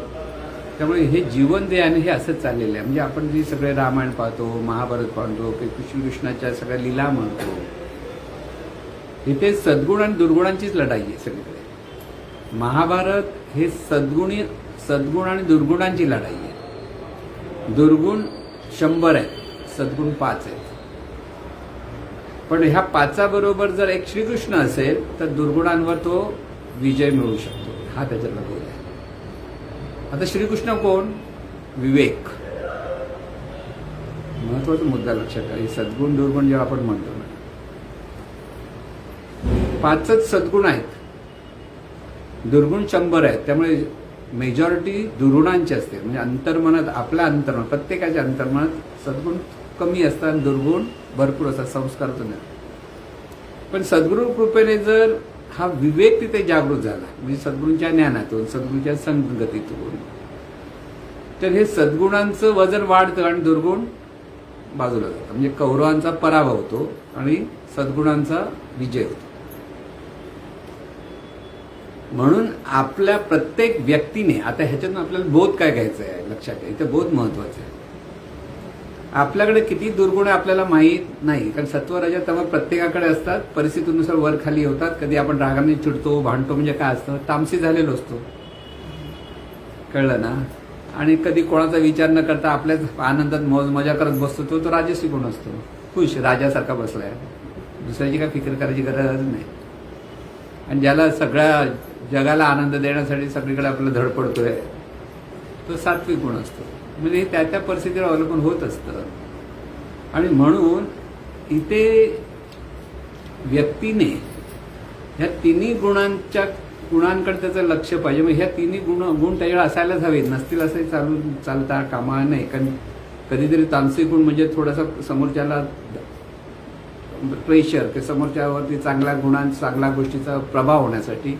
त्यामुळे हे जीवन जे आहे हे असंच चाललेलं आहे. म्हणजे आपण जे सगळे रामायण पाहतो, महाभारत पाहतो, की कृष्णाच्या सगळ्या लीला म्हणतो, इथे सद्गुण आणि दुर्गुणांचीच लढाई आहे सगळीकडे. महाभारत हे सद्गुण आणि दुर्गुणांची लढाई आहे. दुर्गुण 100 आहेत, सद्गुण 5 आहेत. पण ह्या 5 बरोबर जर एक श्रीकृष्ण असेल तर दुर्गुणांवर तो विजय मिळू शकतो. हा त्याच्यातला बोल आहे. आता श्रीकृष्ण कोण? विवेक. महत्वाचा मुद्दा लक्षात घ्या. सद्गुण दुर्गुण जेव्हा आपण म्हणतो ना, 5च सद्गुण आहेत, दुर्गुण 100 आहेत. त्यामुळे मेजॉरिटी दुर्गुणांची असते. म्हणजे अंतर्मनात, आपल्या अंतर्मनात, प्रत्येकाच्या अंतर्मनात सद्गुण कमी असतात, दुर्गुण भरपूर असतात संस्कारातून. पण सद्गुरू कृपेने जर हा विवेक तिथे जागृत झाला, म्हणजे सद्गुरूंच्या ज्ञानातून, सद्गुरूंच्या संगतीतून, तर हे सद्गुणांचं वजन वाढतं आणि दुर्गुण बाजूला जातं. म्हणजे कौरवांचा पराभव होतो आणि सद्गुणांचा विजय होतो. म्हणून आपल्या प्रत्येक व्यक्तीने, आता ह्याच्यातून आपल्याला बोध काय घ्यायचा आहे लक्षात घ्या, इथं बोध महत्वाचा आहे. आपल्याकडे किती दुर्गुण आहे आपल्याला माहीत नाही, कारण सत्व रज तम प्रत्येकाकडे असतात. परिस्थितीनुसार वर खाली होतात. कधी आपण रागाने चिडतो, भांडतो, म्हणजे काय असतं, तामसी झालेलो असतो, कळलं ना. आणि कधी कोणाचा विचार न करता आपल्याच आनंदात मौज मजा करत बसतो, तो राजसी गुण असतो. खुश राजासारखा बसलाय, दुसऱ्याची काय फिकर करायची गरज नाही. आणि ज्याला सगळ्या जगाला आनंद देण्यासाठी सगळीकडे आपल्याला धडपडतोय, तो सात्विक गुण असतो. म्हणजे हे त्या त्या परिस्थितीवर अवलंबून होत असतं. आणि म्हणून इथे व्यक्तीने ह्या तिन्ही गुणांकडे त्याचं लक्ष पाहिजे. मग ह्या तिन्ही गुण त्याच्याकडे असायलाच हवेत, नसतील असंही चालता कामा नाही. कारण कधीतरी तामसिक गुण म्हणजे थोडासा समोरच्याला प्रेशर, की समोरच्यावरती चांगल्या गोष्टीचा प्रभाव होण्यासाठी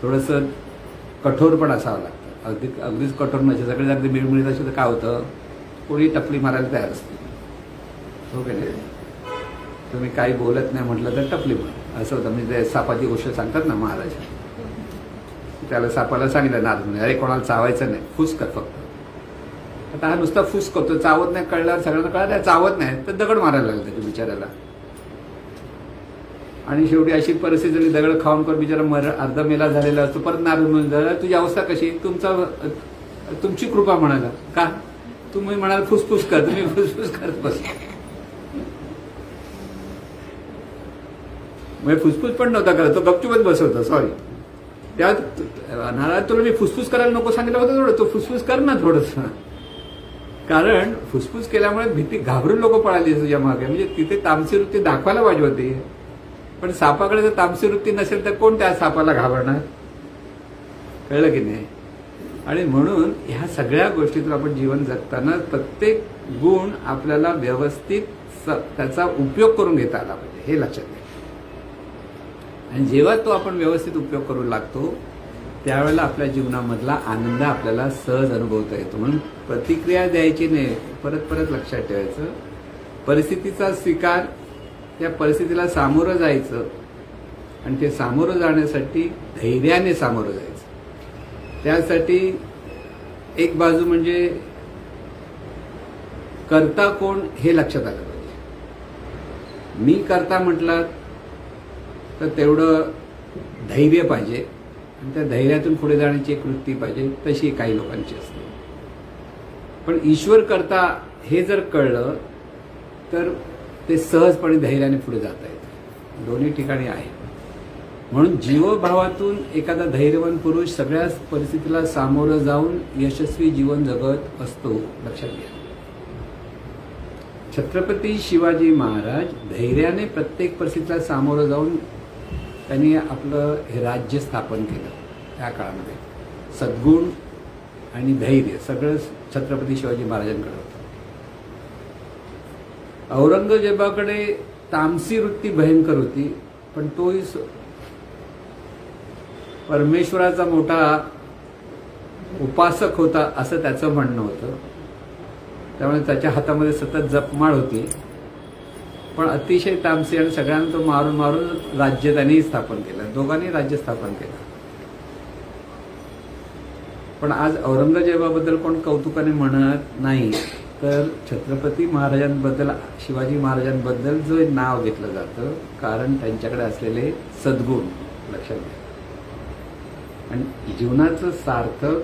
थोडंसं कठोर पण असावं लागतं. अगदीच कठोर नसे, सगळे अगदी मिळमिळीत असे तर काय होतं, कोणी टपली मारायला तयार असते. हो की नाही, तुम्ही काही बोलत नाही म्हटलं तर टपली मार असं होतं. म्हणजे ते सापाची गोष्ट सांगतात ना महाराज, त्याला सापाला सांगितलं नारद म्हणजे, अरे कोणाला चावायचं नाही, फुस कर फक्त. आता हा नुसता फुस करतो, चावत नाही. कळल्यावर सगळ्यांना कळलं चावत नाही, तर दगड मारायला लागलं त्याच्या बिचाऱ्याला. आणि शेवटी अशी परिस्थिती झाली, दगड खाऊन कर बिचारा अर्धा मेला झालेला असतो. परत नारद म्हणजे, तुझी अवस्था कशी, तुमची कृपा म्हणाला का, तुम्ही म्हणाल फुसफुस कर, तुम्ही फुसफुस करत बस. म्हणजे फुसफुस पण नव्हता करत, तो गपचूपच बसवतो. सॉरी, त्यात नारद तुला मी फुसफुस करायला नको सांगितलं होतं थोडं, तो फुसफुस कर ना थोडंसं. कारण फुसफुस केल्यामुळे भीती घाबरून लोक पळाली तुझ्या मागे. म्हणजे तिथे तामसी वृत्ती दाखवायला पाहिजे होती. पण सापाकडे जर तामसी वृत्ती नसेल तर कोण त्या सापाला घाबरणार, कळलं की नाही. आणि म्हणून ह्या सगळ्या गोष्टीतून आपण जीवन जगताना प्रत्येक गुण आपल्याला व्यवस्थित त्याचा उपयोग करून घेता आला पाहिजे, हे लक्षात घ्या. आणि जेव्हा तो आपण व्यवस्थित उपयोग करू लागतो त्यावेळेला आपल्या जीवनामधला आनंद आपल्याला सहज अनुभवता येतो. म्हणून प्रतिक्रिया द्यायची नाही, परत परत लक्षात ठेवायचं. परिस्थितीचा स्वीकार, त्या परिस्थितीला सामोरं जायचं आणि ते सामोरं जाण्यासाठी धैर्याने सामोरं जायचं. त्यासाठी एक बाजू म्हणजे करता कोण हे लक्षात आलं पाहिजे. मी करता म्हटलं तर तेवढं धैर्य पाहिजे आणि त्या धैर्यातून पुढे जाण्याची एक वृत्ती पाहिजे, तशी काही लोकांची असते. पण ईश्वर करता हे जर कळलं तर ते सहजपणे धैर्याने पुढे जाता येतं. दोन्ही ठिकाणी आहे. म्हणून जीवभावातून एखादा धैर्यवान पुरुष सगळ्या परिस्थितीला सामोरं जाऊन यशस्वी जीवन जगत असतो, लक्षात घ्या. छत्रपती शिवाजी महाराज धैर्याने प्रत्येक परिस्थितीला सामोरं जाऊन त्यांनी आपलं हे राज्य स्थापन केलं. त्या काळामध्ये सद्गुण आणि धैर्य सगळं छत्रपती शिवाजी महाराजांकडे होतं. औरंगजेबाकडे तामसी वृत्ती भयंकर होती, पण तोही परमेश्वराचा मोठा उपासक होता असं त्याचं म्हणणं होतं. त्यामुळे त्याच्या हातामध्ये सतत जपमाळ होती, पण अतिशय तामसी, आणि सगळ्यांना तो मारून मारून राज्य त्यांनी स्थापन केलं. दोघांनी राज्य स्थापन केलं. पण आज औरंगजेबाबद्दल कोण कौतुकाने म्हणत नाही, तर छत्रपती महाराजांबद्दल, शिवाजी महाराजांबद्दल जो नाव घेतलं जातं, कारण त्यांच्याकडे असलेले सद्गुण लक्षात घ्या. आणि जीवनाचं सार्थक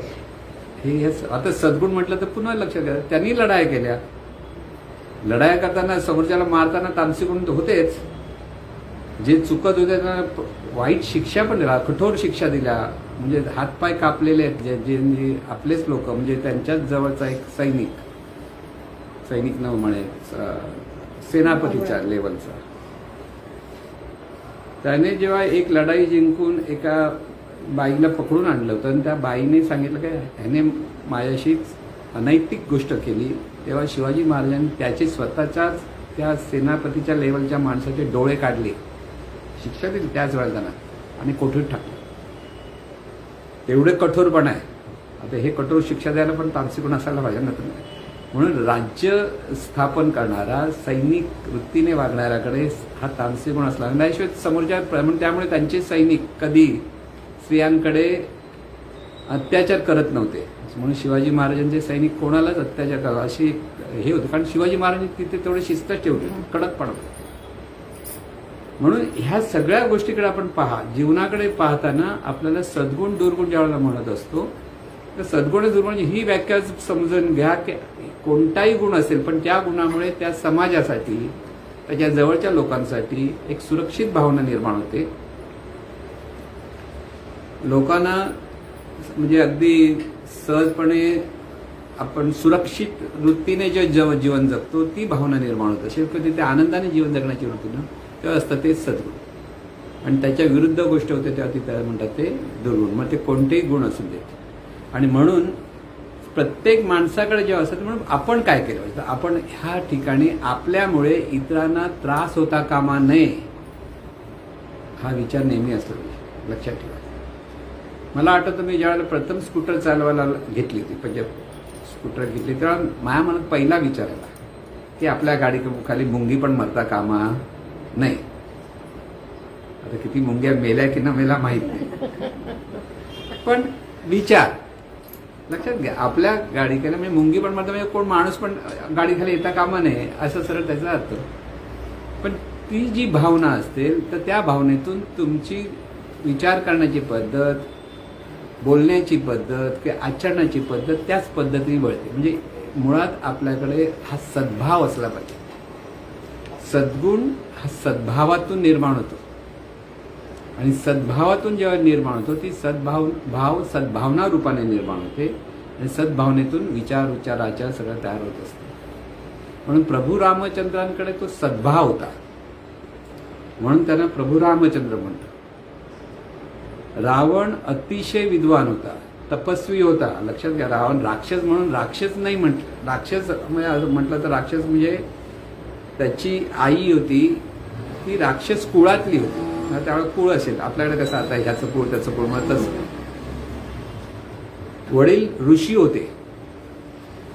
हे आता सद्गुण म्हटलं तर पुन्हा लक्षात घ्या, त्यांनी लढाया केल्या. लढाया करताना समोरच्याला मारताना तामसी गुण होतेच. जे चुकत होते त्यांना वाईट शिक्षा पण दिल्या, कठोर शिक्षा दिल्या. म्हणजे हातपाय कापलेले आहेत जे आपलेच लोक, म्हणजे त्यांच्याच जवळचा एक सैनिक न म्हणे, सेनापतीच्या लेवलचा, त्याने जेव्हा एक लढाई जिंकून एका बाईला पकडून आणलं होतं आणि त्या बाईने सांगितलं काय ह्याने माझ्याशीच अनैतिक गोष्ट केली, तेव्हा शिवाजी महाराजांनी त्याचे स्वतःच्याच त्या सेनापतीच्या लेवलच्या माणसाचे डोळे काढले, शिक्षा दिली त्याच वेळेला त्यांना, आणि कोठडीत टाकलं. तेवढे कठोरपण आहे. आता हे कठोर शिक्षा द्यायला पण तामसिक गुण असायला पाहिजे ना तुम्ही. म्हणून राज्य स्थापन करणारा सैनिक वृत्तीने वागणाऱ्याकडे हा तामसिक गुण असला त्याशिवाय समोरच्या त्यामुळे त्यांचे सैनिक कधी स्त्रियांकडे अत्याचार करत नव्हते. म्हणून शिवाजी महाराजांचे सैनिक कोणालाच अत्याचार करा अशी हे होतं, कारण शिवाजी महाराजांनी तिथे तेवढे शिस्त ठेवली, कडकपणा. म्हणून ह्या सगळ्या गोष्टीकडे आपण पहा. जीवनाकडे पाहताना आपल्याला सद्गुण दुर्गुण ज्यावेळेला म्हणत असतो तर सद्गुण दुर्गुण ही व्याख्या समजून घ्या की कोणताही गुण असेल पण त्या गुणामुळे त्या समाजासाठी त्याच्या जवळच्या लोकांसाठी एक सुरक्षित भावना निर्माण होते. लोकांना म्हणजे अगदी सहजपणे आपण सुरक्षित वृत्तीने जे जीवन जगतो ती भावना निर्माण होते. शेवटी ते आनंदाने जीवन जगण्याची वृत्ती ना तेव्हा असतं ते सद्गुण. आणि त्याच्या विरुद्ध गोष्ट होते तेव्हा तिथे म्हणतात ते दुर्गुण. मग ते कोणतेही गुण असू देत. आणि म्हणून प्रत्येक माणसाकडे जेव्हा असतं म्हणून आपण काय केलं पाहिजे, आपण ह्या ठिकाणी आपल्यामुळे इतरांना त्रास होता कामा नये हा विचार नेहमी असला पाहिजे. लक्षात ठेवा. मला आठवतं मी ज्यावेळेला प्रथम स्कूटर चालवायला घेतली होती, म्हणजे स्कूटर घेतली तेव्हा माझ्या मनात पहिला विचार आला की आपल्या गाडी खाली मुंगी पण मरता कामा नाही. आता किती मुंग्या मेल्या की ना मेला माहीत नाही, पण विचार लक्षात घ्या. आपल्या गाडी खाली म्हणजे मुंगी पण मरता म्हणजे कोण माणूस पण गाडी खाली येता कामा नये असं सरळ त्याचा अर्थ. पण ती जी भावना असते तर त्या भावनेतून तुमची विचार करण्याची पद्धत, बोलण्याची पद्धत किंवा आचरणाची पद्धत त्याच पद्धतीने वळते. म्हणजे मुळात आपल्याकडे हा सद्भाव असला पाहिजे. सद्गुण हा सद्भावातून निर्माण होतो आणि सद्भावातून जेव्हा निर्माण होतो ती सद्भाव सद्भावना रूपाने निर्माण होते आणि सद्भावनेतून विचार उच्चार आचार सगळं तयार होत असतं. म्हणून प्रभू रामचंद्रांकडे तो सद्भाव होता म्हणून त्यांना प्रभू रामचंद्र म्हणतात. रावण अतिशय विद्वान होता, तपस्वी होता. लक्षात घ्या. रावण राक्षस म्हणून राक्षस नाही म्हटलं. राक्षस म्हटलं तर राक्षस म्हणजे त्याची आई होती ती राक्षस कुळातली होती. त्यावेळेला कुळ असेल आपल्याकडे कसं आता ह्याचं कुळ त्याचं कुळ मग तसं. वडील ऋषी होते,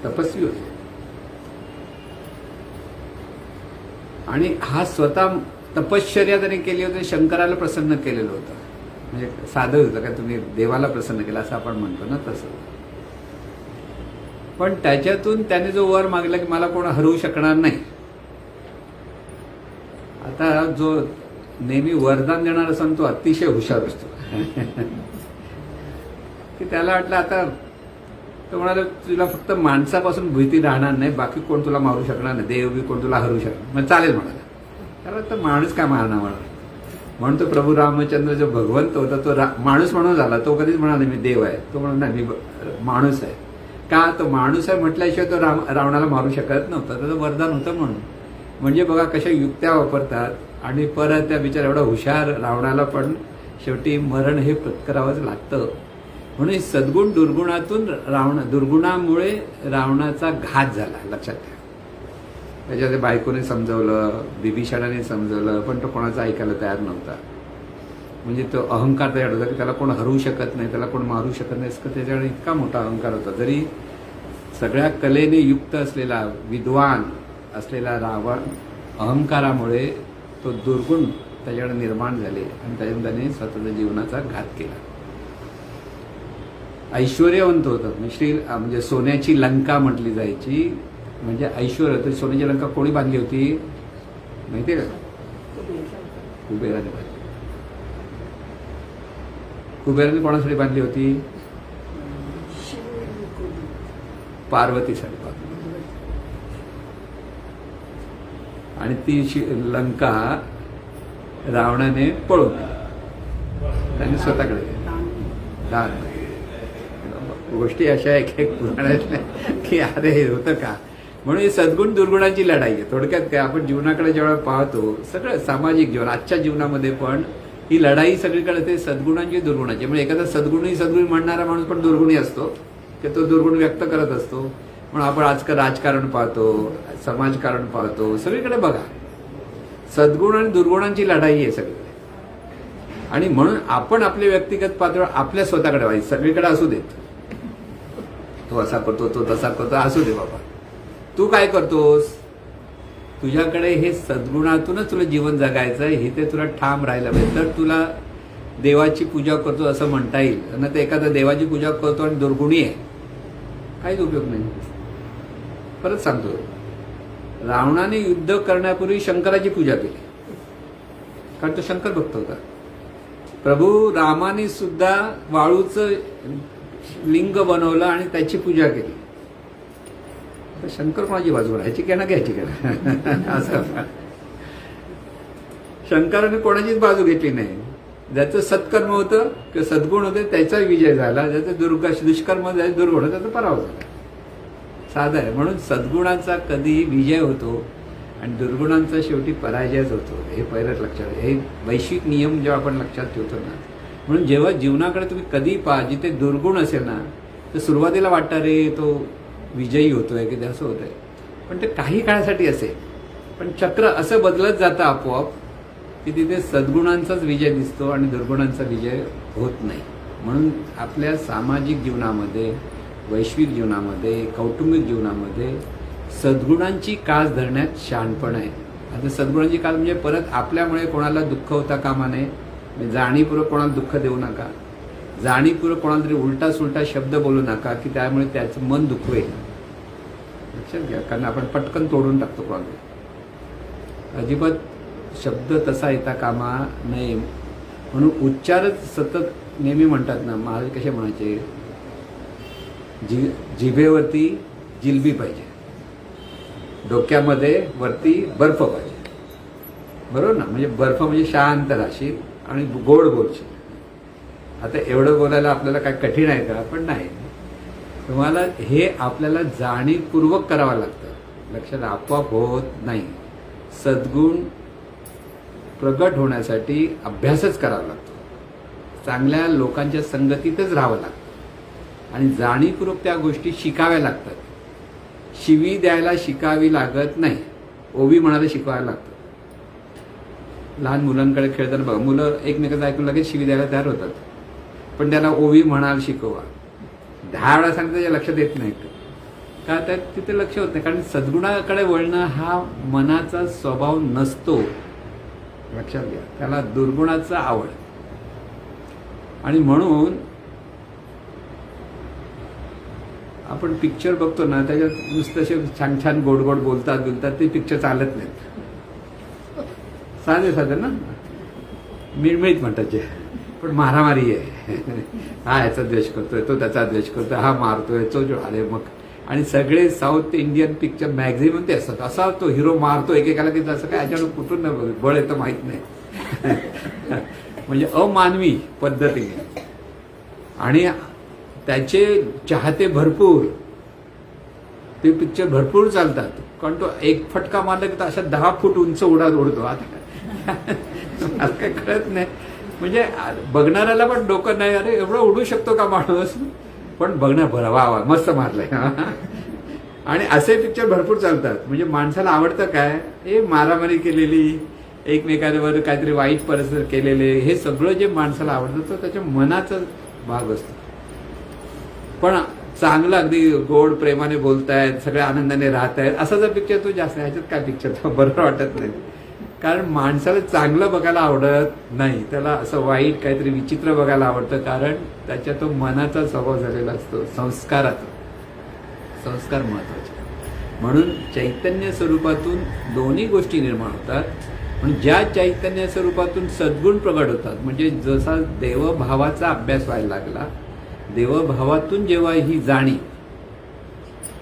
तपस्वी होते आणि हा स्वतः तपश्चर्या त्याने केली होती. शंकराला प्रसन्न केलेलं होतं. म्हणजे साधं होतं का तुम्ही देवाला प्रसन्न केला असं आपण म्हणतो ना तसं. पण त्याच्यातून त्याने जो वर मागला की मला कोण हरवू शकणार नाही. आता जो नेहमी वरदान देणारा असतो तो अतिशय हुशार असतो की त्याला वाटलं आता तो म्हणाला तुला फक्त माणसापासून भीती राहणार नाही, बाकी कोण तुला मारू शकणार नाही, देव बी कोण तुला हरवू शकणार. मग चालेल म्हणाला. कारण तर माणूस काय मारणार म्हणा. म्हणून तो प्रभू रामचंद्र जो भगवंत होता तो माणूस म्हणून झाला. तो कधीच म्हणाला मी देव आहे. तो म्हणून नाही मी माणूस आहे. का तो माणूस आहे म्हटल्याशिवाय तो रावणाला मारू शकत नव्हता. त्याचं वरदान होतं म्हणून. म्हणजे बघा कशा युक्त्या वापरतात. आणि परत त्या बिचार एवढा हुशार रावणाला पण शेवटी मरण हे पत्करावंच लागतं. म्हणून सद्गुण दुर्गुणातून दुर्गुणामुळे रावणाचा घात झाला. लक्षात ठेवा. त्याच्यात बायकोने समजवलं, विभीषणाने समजवलं, पण तो कोणाचा ऐकायला तयार नव्हता. म्हणजे तो अहंकार तयार होता की त्याला कोण हरू शकत नाही, त्याला कोण मारू शकत नाही. त्याच्याकडे इतका मोठा अहंकार होता. जरी सगळ्या कलेने युक्त असलेला विद्वान असलेला रावण अहंकारामुळे तो दुर्गुण त्याच्याकडे निर्माण झाले आणि त्याने स्वतःच्या जीवनाचा घात केला. ऐश्वर्यवंत होतं. म्हणजे सोन्याची लंका म्हटली जायची. म्हणजे ऐश्वर्य होतं. सोन्याची लंका कोणी बांधली होती माहितीये का? कुबेराने बांधली. कुबेराने कोणासाठी बांधली होती? पार्वतीसाठी बांधली. आणि ती लंका रावणाने पळवली. त्याने स्वतःकडे दान. गोष्टी अशा एक पुराणातल्या की अरे हे होतं का. म्हणून ही सद्गुण दुर्गुणाची लढाई आहे. थोडक्यात काय आपण जीवनाकडे जेव्हा पाहतो सगळं सामाजिक जीवन आजच्या जीवनामध्ये पण ही लढाई सगळीकडे ते सद्गुणांची दुर्गुणाची. म्हणजे एखादा सद्गुण म्हणणारा माणूस पण दुर्गुणी असतो की तो दुर्गुण व्यक्त करत असतो. म्हणून आपण आजकाल राजकारण पाहतो, समाजकारण पाहतो, सगळीकडे बघा सद्गुण आणि दुर्गुणांची लढाई आहे सगळीकडे. आणि म्हणून आपण आपले व्यक्तिगत पातळीवर आपल्या स्वतःकडे व्हायचं. सगळीकडे असू देत तो असा करतो, तो तसा करतो, असू दे बाबा. तू काय करतोस? तुझ्याकडे हे सद्गुणातूनच तुला जीवन जगायचं आहे, हे ते तुला ठाम राहायला पाहिजे. तर तुला देवाची पूजा करतो असं म्हणता येईल. ना तर एखादा देवाची पूजा करतो आणि दुर्गुणी आहे, काहीच उपयोग नाही. परत सांगतो, रावणाने युद्ध करण्यापूर्वी शंकराची पूजा केली, कारण तो शंकर भक्त होता. प्रभू रामाने सुद्धा वाळूचं लिंग बनवलं आणि त्याची पूजा केली. तर शंकर कोणाची बाजू राहायची का ना घ्यायची का असं. शंकराने कोणाचीच बाजू घेतली नाही. ज्याचं सत्कर्म होतं किंवा सद्गुण होते त्याचा विजय झाला, ज्याचं दुष्कर्म दुर्गुण होतं त्याचा पराभव झाला. साधं आहे. म्हणून सद्गुणाचा कधी विजय होतो आणि दुर्गुणांचा शेवटी पराजयच होतो, हे पहिलंच लक्षात. हे वैश्विक नियम जेव्हा आपण लक्षात ठेवतो ना, म्हणून जेव्हा जीवनाकडे तुम्ही कधी पहा जिथे दुर्गुण असेल ना, तर सुरुवातीला वाटतं रे तो विजयी होतोय की ते असं होतंय, पण ते काही काळासाठी असेल. पण चक्र असं बदलत जातं आपोआप की तिथे सद्गुणांचाच विजय दिसतो आणि दुर्गुणांचा विजय होत नाही. म्हणून आपल्या सामाजिक जीवनामध्ये, वैश्विक जीवनामध्ये, कौटुंबिक जीवनामध्ये सद्गुणांची कास धरण्यात शहाणपण आहे. आता सद्गुणांची कास म्हणजे परत आपल्यामुळे कोणाला दुःख होता कामा नये. जाणीवपूर्वक कोणाला दुःख देऊ नका, जाणीवपूर्वक कोणाला तरी उलटा सुलटा शब्द बोलू नका की त्यामुळे त्याचं मन दुखवेल. लक्षात घ्या, कारण आपण पटकन तोडून टाकतो कोणाला. अजिबात शब्द तसा येता कामा नये. म्हणून उच्चारच सतत नेहमी म्हणतात ना, महाराज कसे म्हणायचे, जिभेवरती जिलबी पाहिजे, डोक्यामध्ये वरती बर्फ पाहिजे. बरोबर ना? म्हणजे बर्फ म्हणजे शांत राहशील आणि गोड बोलशील. आता एवढं बोलायला आपल्याला काय कठीण आहे का? पण नाही. तुम्हाला हे आपल्याला जाणीवपूर्वक करावं लागतं. लक्षात, आपोआप होत नाही. सद्गुण प्रगट होण्यासाठी अभ्यासच करावा लागतो. चांगल्या लोकांच्या संगतीतच राहावं लागतं आणि जाणीवपूर्वक त्या गोष्टी शिकाव्या लागतात. शिवी द्यायला शिकावी लागत नाही, ओवी म्हणायला शिकवायला लागतं. लहान मुलांकडे खेळताना बघा, मुलं एकमेकांचं ऐकून लगेच शिवी द्यायला तयार होतात, पण त्याला ओवी म्हणायला शिकवा. 10 वेळा सांगता त्याच्या लक्षात येत नाही का? तर तिथे लक्ष होत नाही, कारण सद्गुणाकडे वळणं हा मनाचा स्वभाव नसतो. लक्षात घ्या, त्याला दुर्गुणाचा आवड. आणि म्हणून आपण पिक्चर बघतो ना, त्याच्यात नुसतं असे छान छान गोड गोड बोलतात ते पिक्चर चालत नाहीत. साधे ना, मिळमिळीत म्हणतात जे, पण मारामारी आहे. हा याचा द्वेष करतोय, तो त्याचा द्वेष करतोय, हा मारतोय, तो जो आले मग. आणि सगळे साऊथ इंडियन पिक्चर मॅक्झिमम ते असतात. असा तो हिरो मारतो एकेकाला की असं काय याच्याकडून कुठून बळ येतं माहीत नाही. म्हणजे अमानवी पद्धतीने. आणि त्याचे चाहते भरपूर, ते पिक्चर भरपूर चालतात, कारण तो एक फटका मारला की अशा 10 फूट उंच उडतो. आता मला काय कळत नाही, म्हणजे बघणाऱ्याला पण डोकं नाही, अरे एवढं उडू शकतो का माणूस, पण बघणार बरं, वा वा मस्त मारलंय. आणि असे पिक्चर भरपूर चालतात. म्हणजे माणसाला आवडतं काय, हे मारामारी केलेली, एकमेकांवर काहीतरी वाईट परिस्थिती केलेले, हे सगळं जे माणसाला आवडतं तर त्याच्या मनाचा भाग असतो. पण चांगलं अगदी गोड प्रेमाने बोलतायत, सगळ्या आनंदाने राहत आहेत, असा जर पिक्चर तो जास्त, ह्याच्यात काय पिक्चर बरोबर वाटत नाही. कारण माणसाला चांगलं बघायला आवडत नाही, त्याला असं वाईट काहीतरी विचित्र बघायला आवडतं, कारण त्याच्या तो मनाचा स्वभाव झालेला असतो. संस्कार महत्वाचे. म्हणून चैतन्य स्वरूपातून दोन्ही गोष्टी निर्माण होतात. म्हणून ज्या चैतन्य स्वरूपातून सद्गुण प्रगट होतात, म्हणजे जसा देवभावाचा अभ्यास व्हायला लागला, देवभावातून जेव्हा ही जाणीव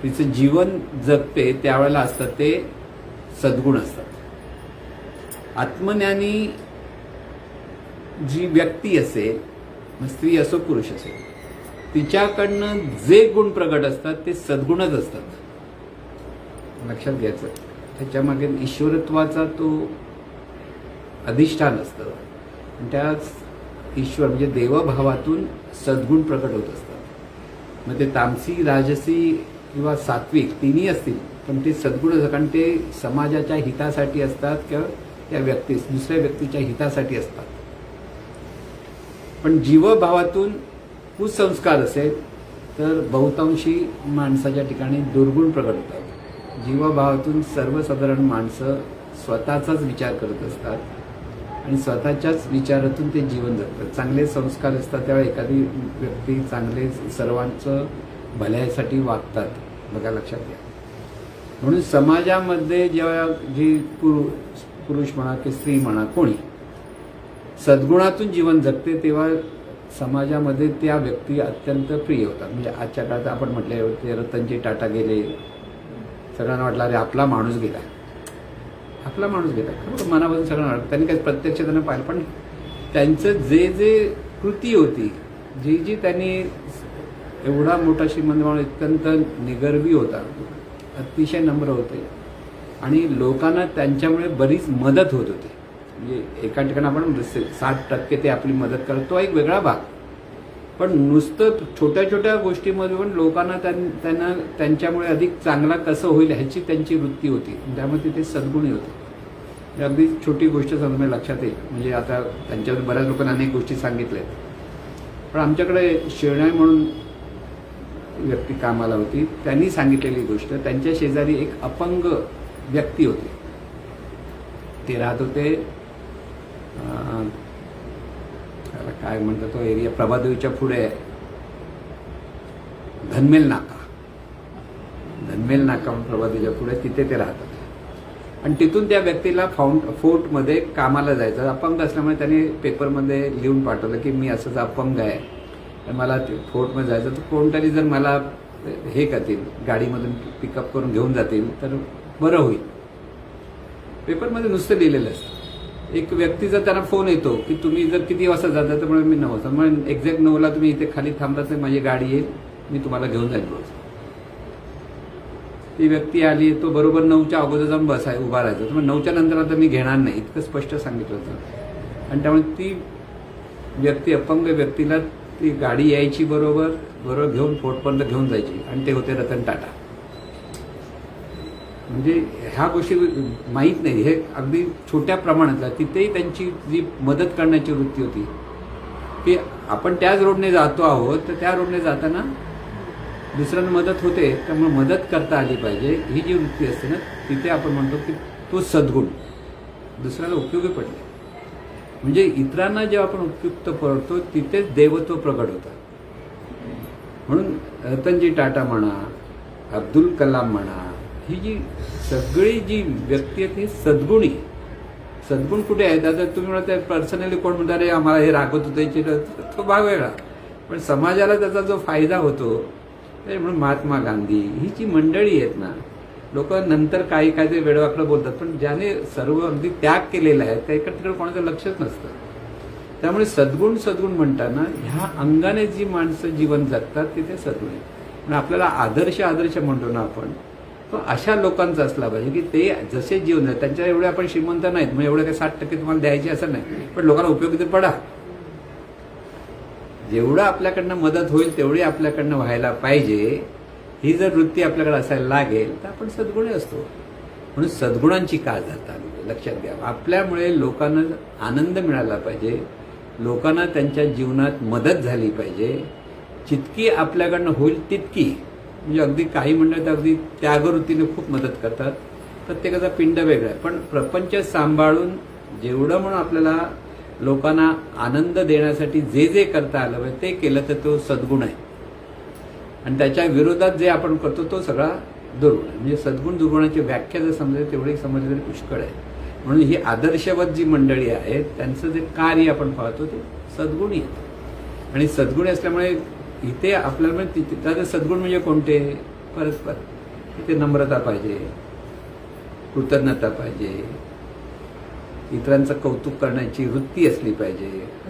तिचं जीवन जगते, त्यावेळेला असतात ते सद्गुण असतात. आत्मज्ञानी जी व्यक्ती असेल, स्त्री असो पुरुष असेल, तिच्याकडनं जे गुण प्रगट असतात ते सद्गुणच असतात. लक्षात घ्यायचं, त्याच्यामागे ईश्वरत्वाचा तो अधिष्ठान असतं. त्या ईश्वर म्हणजे देवभावातून सद्गुण प्रकट होत असतात. मग ते तामसी, राजसी किंवा सात्विक तिन्ही असतील, पण ते सद्गुण असतात, कारण ते समाजाच्या हितासाठी असतात किंवा त्या दुसऱ्या व्यक्तीच्या हितासाठी असतात. पण जीवभावातून कुसंस्कार असेल तर बहुतांशी माणसाच्या ठिकाणी दुर्गुण प्रगट होतात. जीवभावातून सर्वसाधारण माणसं स्वतःचाच विचार करत असतात आणि स्वतःच्याच विचारातून ते जीवन जगतात. चांगले संस्कार असतात त्यावेळी एखादी व्यक्ती चांगले सर्वांचं भल्यासाठी वागतात. बघा, लक्षात घ्या. म्हणून समाजामध्ये जेव्हा जी पुरुष म्हणा की स्त्री म्हणा कोणी सद्गुणातून जीवन जगते तेव्हा समाजामध्ये त्या व्यक्ती अत्यंत प्रिय होतात. म्हणजे आजच्या काळात आपण म्हटले होते रतनजी टाटा गेले, सगळ्यांना वाटलं अरे आपला माणूस गेला, आपला माणूस गेला. खरं मनापासून सगळ्यांना वाटलं. त्यांनी काही प्रत्यक्ष त्यांना पाहिलं, पण त्यांचं जे जे कृती होती, जी जी त्यांनी एवढा मोठा श्रीमंत माणूस, अत्यंत निगर्वी होता, अतिशय नम्र होते आणि लोकांना त्यांच्यामुळे बरीच मदत होत होती. म्हणजे एका ठिकाणी आपण 60% ते आपली मदत करतो, तो एक वेगळा भाग. पण नुसतं छोट्या छोट्या गोष्टीमध्ये पण लोकांना त्यांना त्यांच्यामुळे अधिक चांगला कसं होईल ह्याची त्यांची वृत्ती होती. त्यामुळे तिथे सद्गुणी होते. अगदी छोटी गोष्ट समजा लक्षात येईल. म्हणजे आता त्यांच्यावर बऱ्याच लोकांना अनेक गोष्टी सांगितल्या, पण आमच्याकडे शेणाई म्हणून व्यक्ती कामाला होती. त्यांनी सांगितलेली गोष्ट, त्यांच्या शेजारी एक अपंग व्यक्ती होते. ते राहत होते काय म्हणतात तो एरिया, प्रभादेवीच्या पुढे धनमेल नाका म्हणून प्रभादेवीच्या पुढे, तिथे ते राहत होते. आणि तिथून त्या व्यक्तीला फोर्टमध्ये कामाला जायचं. अपंग असल्यामुळे त्यांनी पेपरमध्ये लिहून पाठवलं की मी असंच अपंग आहे, मला फोर्टमध्ये जायचं, तर कोणतरी जर मला हे करतील, गाडीमधून पिकअप करून घेऊन जातील तर बरं होईल. पेपरमध्ये नुसतं लिहिलेलं असतं. एक व्यक्तीचा त्यांना फोन येतो की तुम्ही जर किती वाजता जाता, तर म्हणून मी 9 वाजता. म्हणून एक्झॅक्ट 9ला तुम्ही इथे खाली थांबला तर माझी गाडी येईल, मी तुम्हाला घेऊन जाईल रोज. ती व्यक्ती आली, तो बरोबर 9च्या अगोदर जाऊन उभा राहायचा. तर मग 9च्या नंतर आता मी घेणार नाही, इतकं स्पष्ट सांगितलं होतं. आणि त्यामुळे ती व्यक्ती, अपंग व्यक्तीला ती गाडी यायची बरोबर घेऊन फोर्टपर्यंत घेऊन जायची. आणि ते होते रतन टाटा. म्हणजे ह्या गोष्टी माहीत नाही, हे अगदी छोट्या प्रमाणातला. तिथेही त्यांची जी मदत करण्याची वृत्ती होती की आपण त्याच रोडने जातो आहोत, तर त्या रोडने जाताना दुसऱ्यांना मदत होते, त्यामुळे मदत करता आली पाहिजे, ही जी वृत्ती असते ना, तिथे आपण म्हणतो की तो सद्गुण दुसऱ्याला उपयोगी पडले. म्हणजे इतरांना जेव्हा आपण उपयुक्त पडतो तिथेच देवत्व प्रगट होतं. म्हणून रतनजी टाटा म्हणा, अब्दुल कलाम म्हणा, ही जी सगळी जी व्यक्ती आहेत ही सद्गुणी. सद्गुण कुठे आहेत? आता तुम्ही म्हणता पर्सनली कोण म्हणता रे आम्हाला हे रागवत होतं, तो भाग वेगळा, पण समाजाला त्याचा जो फायदा होतो, म्हणून महात्मा गांधी ही जी मंडळी आहेत ना, लोक नंतर काही ते वेडवाकडं बोलतात, पण ज्याने सर्व अगदी त्याग केलेला आहे त्या तिकडे कोणाचं लक्षच नसतं. त्यामुळे सद्गुण म्हणताना ह्या अंगाने जी माणसं जीवन जगतात तिथे सद्गुण आहे. पण आपल्याला आदर्श म्हणतो ना आपण, तो अशा लोकांचा असला पाहिजे की ते जसे जीवन आहे, त्यांच्या एवढे आपण श्रीमंत नाहीत, मग एवढे काही 60% तुम्हाला द्यायचे असं नाही, पण लोकांना उपयोगी तर पडा. जेवढं आपल्याकडनं मदत होईल तेवढी आपल्याकडनं व्हायला पाहिजे, ही जर वृत्ती आपल्याकडे असायला लागेल तर आपण सद्गुणी असतो. म्हणून सद्गुणांची काळ जातात. लक्षात घ्या, आपल्यामुळे लोकांना आनंद मिळाला पाहिजे, लोकांना त्यांच्या जीवनात मदत झाली पाहिजे, जितकी आपल्याकडनं होईल तितकी. म्हणजे अगदी काही मंडळ तर अगदी त्यागवृत्तीने खूप मदत करतात, प्रत्येकाचा पिंड वेगळा आहे, पण प्रपंच सांभाळून जेवढं म्हणून आपल्याला लोकांना आनंद देण्यासाठी जे जे करता आलं पाहिजे ते केलं तर तो सद्गुण आहे. आणि त्याच्या विरोधात जे आपण करतो तो सगळा दुर्गुण आहे. म्हणजे सद्गुण दुर्गुणाची व्याख्या जर समजली तेवढी समजली तरी पुष्कळ आहे. म्हणून ही आदर्शवत जी मंडळी आहेत त्यांचं जे कार्य आपण पाहतो ते सद्गुणी आहे. आणि सद्गुणी असल्यामुळे इथे आपल्याला तिथे सद्गुण म्हणजे कोणते? परस्पर इथे नम्रता पाहिजे, कृतज्ञता पाहिजे, इतरांचं कौतुक करण्याची वृत्ती असली पाहिजे.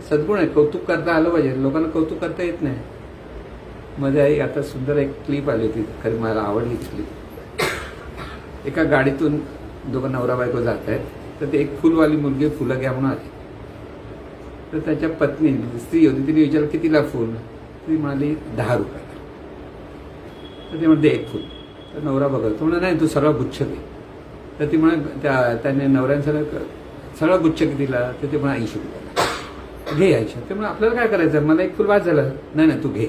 सद्गुण आहे. कौतुक करता आलं पाहिजे. लोकांना कौतुक करता येत नाही. मध्ये आता सुंदर एक क्लिप आली होती, खरी मला आवडली ती क्लिप. एका गाडीतून दोघं नवरा बायको जात आहेत, तर ते एक फुलवाली मुलगी फुलं घ्या म्हणून आली. तर त्याच्या पत्नी स्त्री होती, तिने विचारलं कितीला फुल? ती म्हणाली 10 रुपयाला. तर ते म्हणते एक फुल. तर नवरा बघत तो म्हणा नाही तू सर्व गुच्छ घे. तर ती म्हणा त्याने नवऱ्यानं सगळं गुच्छ कितीला? तर ते म्हणा 80 रुपयाला. घे 80. ते म्हणा आपल्याला काय करायचं, मला एक फुल वाच झालं. नाही तू घे.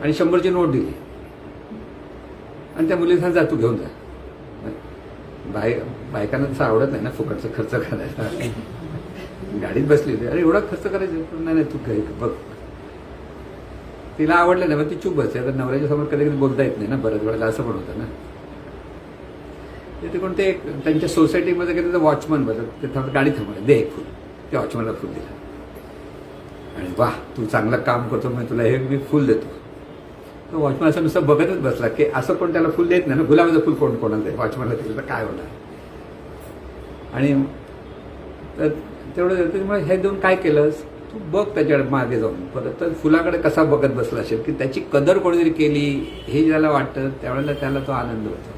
आणि 100ची नोट दिली आणि त्या मुलीला जा तू घेऊन जा. बायकांना तसं आवडत नाही ना फुकटचा खर्च करायला. गाडीत बसली होती, अरे एवढा खर्च करायचा नाही तू घे बघ. तिला आवडलं नाही मग ती चूप बसते. आता नवऱ्याच्या समोर कधी कधी बोलता येत नाही ना, बऱ्याच वेळेला असं पण होतं ना. ते कोणते त्यांच्या सोसायटीमध्ये कधी वॉचमन बसत ते गाडी थांबवलं, दे एक फुल. त्या वॉचमनला फुल दिला आणि वा तू चांगलं काम करतो मग तुला हे मी फुल देतो. तो वॉचमन असं नुसतं बघतच बसला की असं कोण त्याला फुल देत नाही ना, गुलाबाचं फुल कोण कोणाला दे. वॉचमनला दिलं तर काय होणार. आणि तर तेवढं त्यामुळे हे देऊन काय केलंस तू बघ त्याच्याकडे मागे जाऊन परत तर फुलाकडे कसा बघत बसला असेल की त्याची कदर कोणीतरी केली हे ज्याला वाटतं त्यावेळेला त्याला तो आनंद होतो.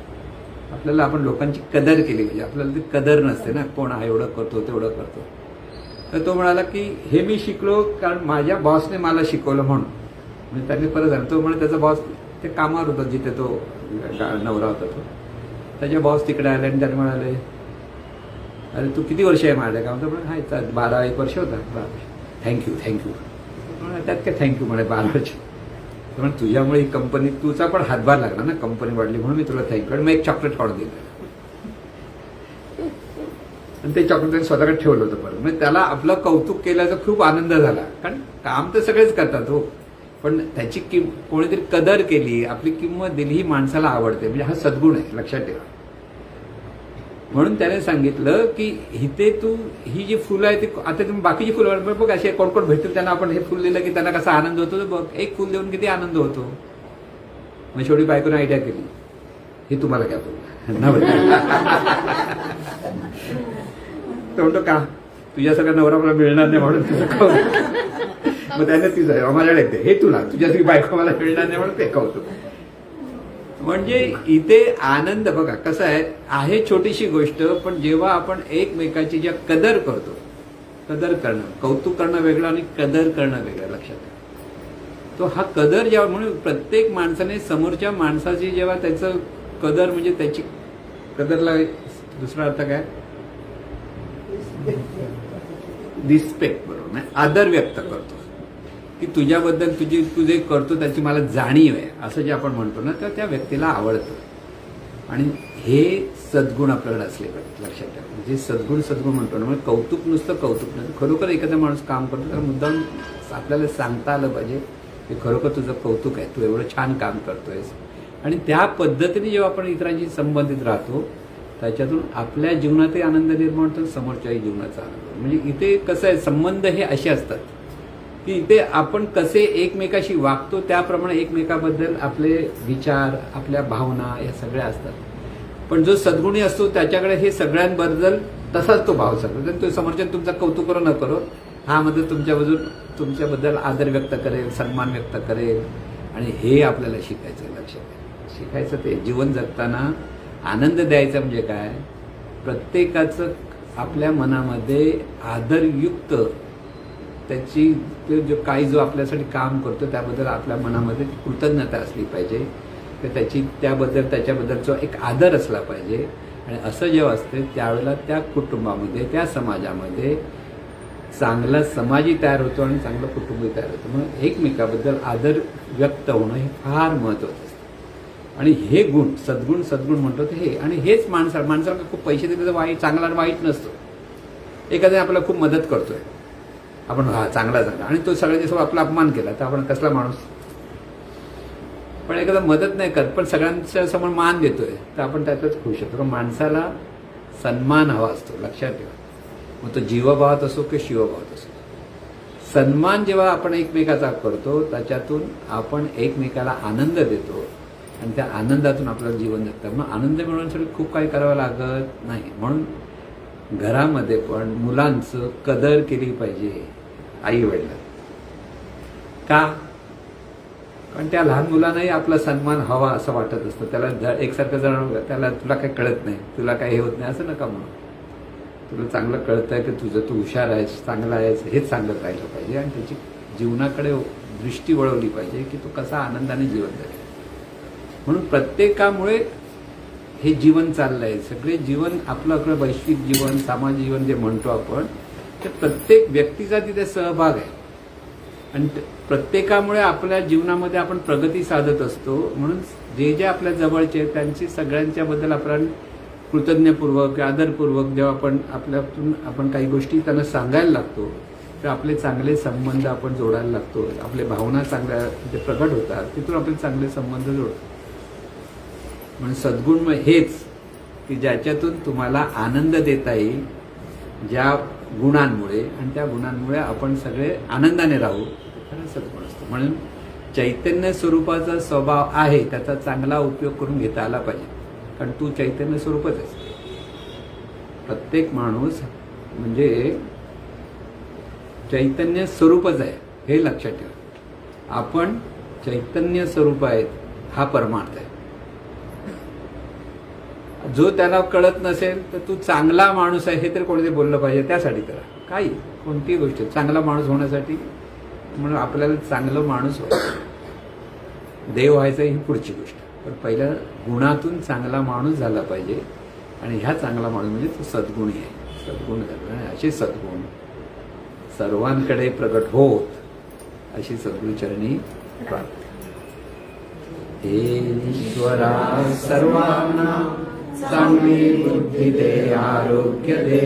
आपल्याला आपण लोकांची कदर केली पाहिजे. आपल्याला ती कदर नसते ना, कोण हा एवढं करतो तेवढं करतो. तर तो म्हणाला की हे मी शिकलो कारण माझ्या बॉसने मला शिकवलं म्हणून. म्हणजे त्यांनी परत झालं तो म्हणजे त्याचा बॉस ते कामावर होता जिथे तो नवरा होता तो. त्याचे बॉस तिकडे आले आणि त्याने म्हणाले अरे तू किती वर्ष आहे माझ्या कामात. पण हाय 12-1 वर्ष होता. थँक्यू त्यात काय थँक्यू म्हणे 12 वर्ष. म्हणजे तुझ्यामुळे ही कंपनी तुझा पण हातभार लागला ना, कंपनी वाढली म्हणून मी तुला थँक्यू. आणि मग एक चॉकलेट काढून दिलं आणि ते चॉकलेट स्वतःकडे ठेवलं होतं परत. म्हणजे त्याला आपलं कौतुक केल्याचा खूप आनंद झाला. कारण काम तर सगळेच करतात हो, पण त्याची कोणीतरी कदर केली, आपली किंमत दिली ही माणसाला आवडते. म्हणजे हा सद्गुण आहे, लक्षात ठेवा. म्हणून त्याने सांगितलं की इथे तू ही जी फुलं आहे ती आता तुम्ही बाकीची फुलं बघ असे कोण कोण भेटतील त्यांना आपण हे फुल दिलं की त्यांना कसा आनंद होतो. तर बघ एक फुल देऊन किती आनंद होतो. मग शेवटी बायकोने आयडिया केली हे तुम्हाला काय फुल तो म्हणतो का तुझ्यासारखा नवरा मला मिळणार नाही म्हणून तुझं कौतुक. मग त्याने तिचं माझ्याकडे येते हे तुला तुझ्यासारखी बायको मला मिळणार नाही म्हणून ते कौतुक. म्हणजे इथे आनंद बघा कसं आहे छोटीशी गोष्ट, पण जेव्हा आपण एकमेकाची ज्या कदर करतो, कदर करणं कौतुक करणं वेगळं आणि कदर करणं वेगळं लक्षात ठेवा. तो हा कदर जेव्हा म्हणून प्रत्येक माणसाने समोरच्या माणसाची जेव्हा त्याचं कदर म्हणजे त्याची कदरला दुसरा अर्थ काय रिस्पेक्ट बरोबर नाही आदर व्यक्त करतो की तुझ्याबद्दल तू जे करतो त्याची मला जाणीव आहे असं जे आपण म्हणतो ना तर त्या व्यक्तीला आवडतं. आणि हे सद्गुण आपल्याकडे असले पाहिजे लक्षात ठेवा. म्हणजे सद्गुण म्हणतो ना म्हणजे कौतुक नुसतं कौतुक नाही. खरोखर एखादा माणूस काम करतो तर मुद्दाम आपल्याला सांगता आलं पाहिजे की खरोखर तुझं कौतुक आहे, तू एवढं छान काम करतोयस. आणि त्या पद्धतीने जेव्हा आपण इतरांशी संबंधित राहतो त्याच्यातून आपल्या जीवनातही आनंद निर्माण होतो, समोरच्याही जीवनाचा आनंद. म्हणजे इथे कसं आहे संबंध हे असे असतात की इथे आपण कसे एकमेकाशी वागतो त्याप्रमाणे एकमेकाबद्दल आपले विचार आपल्या भावना या सगळ्या असतात. पण जो सद्गुणी असतो त्याच्याकडे हे सगळ्यांबद्दल तसाच तो भाव असतो. तो समोरच्या तुमचा कौतुक करो न करो हा मध्ये तुमच्याबद्दल आदर व्यक्त करेल, सन्मान व्यक्त करेल. आणि हे आपल्याला शिकायचं लक्षात शिकायचं ते जीवन जगताना आनंद द्यायचा म्हणजे काय प्रत्येकाचं आपल्या मनामध्ये आदरयुक्त त्याची जो काही जो आपल्यासाठी काम करतो त्याबद्दल आपल्या मनामध्ये कृतज्ञता असली पाहिजे. तर त्याच्याबद्दलचा एक आदर असला पाहिजे. आणि असं जेव्हा असते त्यावेळेला त्या कुटुंबामध्ये त्या समाजामध्ये चांगला समाजही तयार होतो आणि चांगलं कुटुंबही तयार होतं. म्हणून एकमेकाबद्दल आदर व्यक्त होणं हे फार महत्त्वाचं असतं. आणि हे गुण सद्गुण म्हणतो ते हे. आणि हेच माणसाला खूप पैसे दिले तर वाईट चांगला वाईट नसतो. एखाद्या आपल्याला खूप मदत करतोय आपण हा चांगला आणि तो सगळ्यांच्या समोर आपला अपमान केला तर आपण कसला माणूस. पण एखादा मदत नाही करत पण सगळ्यांच्या समोर मान देतोय तर आपण त्यातच खुश होतो. कारण माणसाला सन्मान हवा असतो लक्षात ठेवा. मग तो जीवभावात असो की शिवभावात असो. सन्मान जेव्हा आपण एकमेकाचा करतो त्याच्यातून आपण एकमेकाला आनंद देतो आणि त्या आनंदातून आपलं जीवन जगतं. मग आनंद मिळवण्यासाठी खूप काही करावं लागत नाही. म्हणून घरामध्ये पण मुलांचं कदर केली पाहिजे आई वडिलांनी. का कारण त्या लहान मुलांनाही आपला सन्मान हवा असं वाटत असतं. त्याला एकसारखं जण त्याला तुला काही कळत नाही तुला काही हे होत नाही असं नका म्हणून. तुला चांगलं कळतंय की तू हुशार आहेस चांगला आहेस हेच सांगत राहिलं पाहिजे. आणि त्याची जीवनाकडे दृष्टी वळवली पाहिजे की तू कसा आनंदाने जीवन जगेल. म्हणून प्रत्येकामुळे हे जीवन चाललंय. सगळे जीवन आपलं वैश्विक जीवन सामाजिक जीवन जे म्हणतो आपण ते प्रत्येक व्यक्तीचा तिथे सहभाग आहे. आणि प्रत्येकामुळे आपल्या जीवनामध्ये आपण प्रगती साधत असतो. म्हणून जे जे आपल्या जवळचे आहेत त्यांची सगळ्यांच्याबद्दल आपण कृतज्ञपूर्वक आदरपूर्वक जेव्हा आपण आपल्यातून आपण काही गोष्टी त्यांना सांगायला लागतो तर आपले चांगले संबंध आपण जोडायला लागतो. आपले भावना चांगल्या जे प्रकट होतात तिथून आपले चांगले संबंध जोडतो. म्हणून सद्गुण हेच की ज्याच्यातून तुम्हाला आनंद देता येईल, ज्या गुणांमुळे, आणि त्या गुणांमुळे आपण सगळे आनंदाने राहू, खरं सद्गुण असतो. म्हणून चैतन्य स्वरूपाचा स्वभाव आहे त्याचा चांगला उपयोग करून घेता आला पाहिजे. कारण तू चैतन्य स्वरूपच आहेस. प्रत्येक माणूस म्हणजे चैतन्य स्वरूपच आहे हे लक्षात ठेवा. आपण चैतन्य स्वरूप आहेत हा परमार्थ आहे. जो त्याला कळत नसेल तर तू चांगला माणूस आहे हे तर कोणीतरी बोललं पाहिजे. त्यासाठी करा काही कोणतीही गोष्ट चांगला माणूस होण्यासाठी, म्हणून आपल्याला चांगलं माणूस व्हायचं, देव व्हायचं ही पुढची गोष्ट. पण पहिल्या गुणातून चांगला माणूस झाला पाहिजे. आणि ह्या चांगला माणूस म्हणजे तो सद्गुणी आहे. सद्गुण झाला असे सद्गुण सर्वांकडे प्रगट होत अशी सद्गुरूचरणी प्रार्थना. हे ईश्वरा सर्वांना चांगली बुद्धी दे, आरोग्य दे,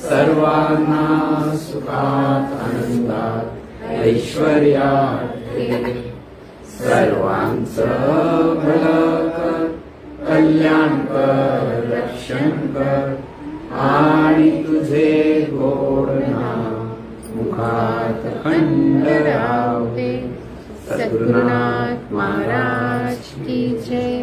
सर्वांना सुखात आनंदात ऐश्वर्यात ठेव. सर्वांचं भलं कर, कल्याण कर, रक्षण कर, आणि तुझे गोड नाम मुखात खंड रावते. सद्गुरुनाथ महाराज की जय.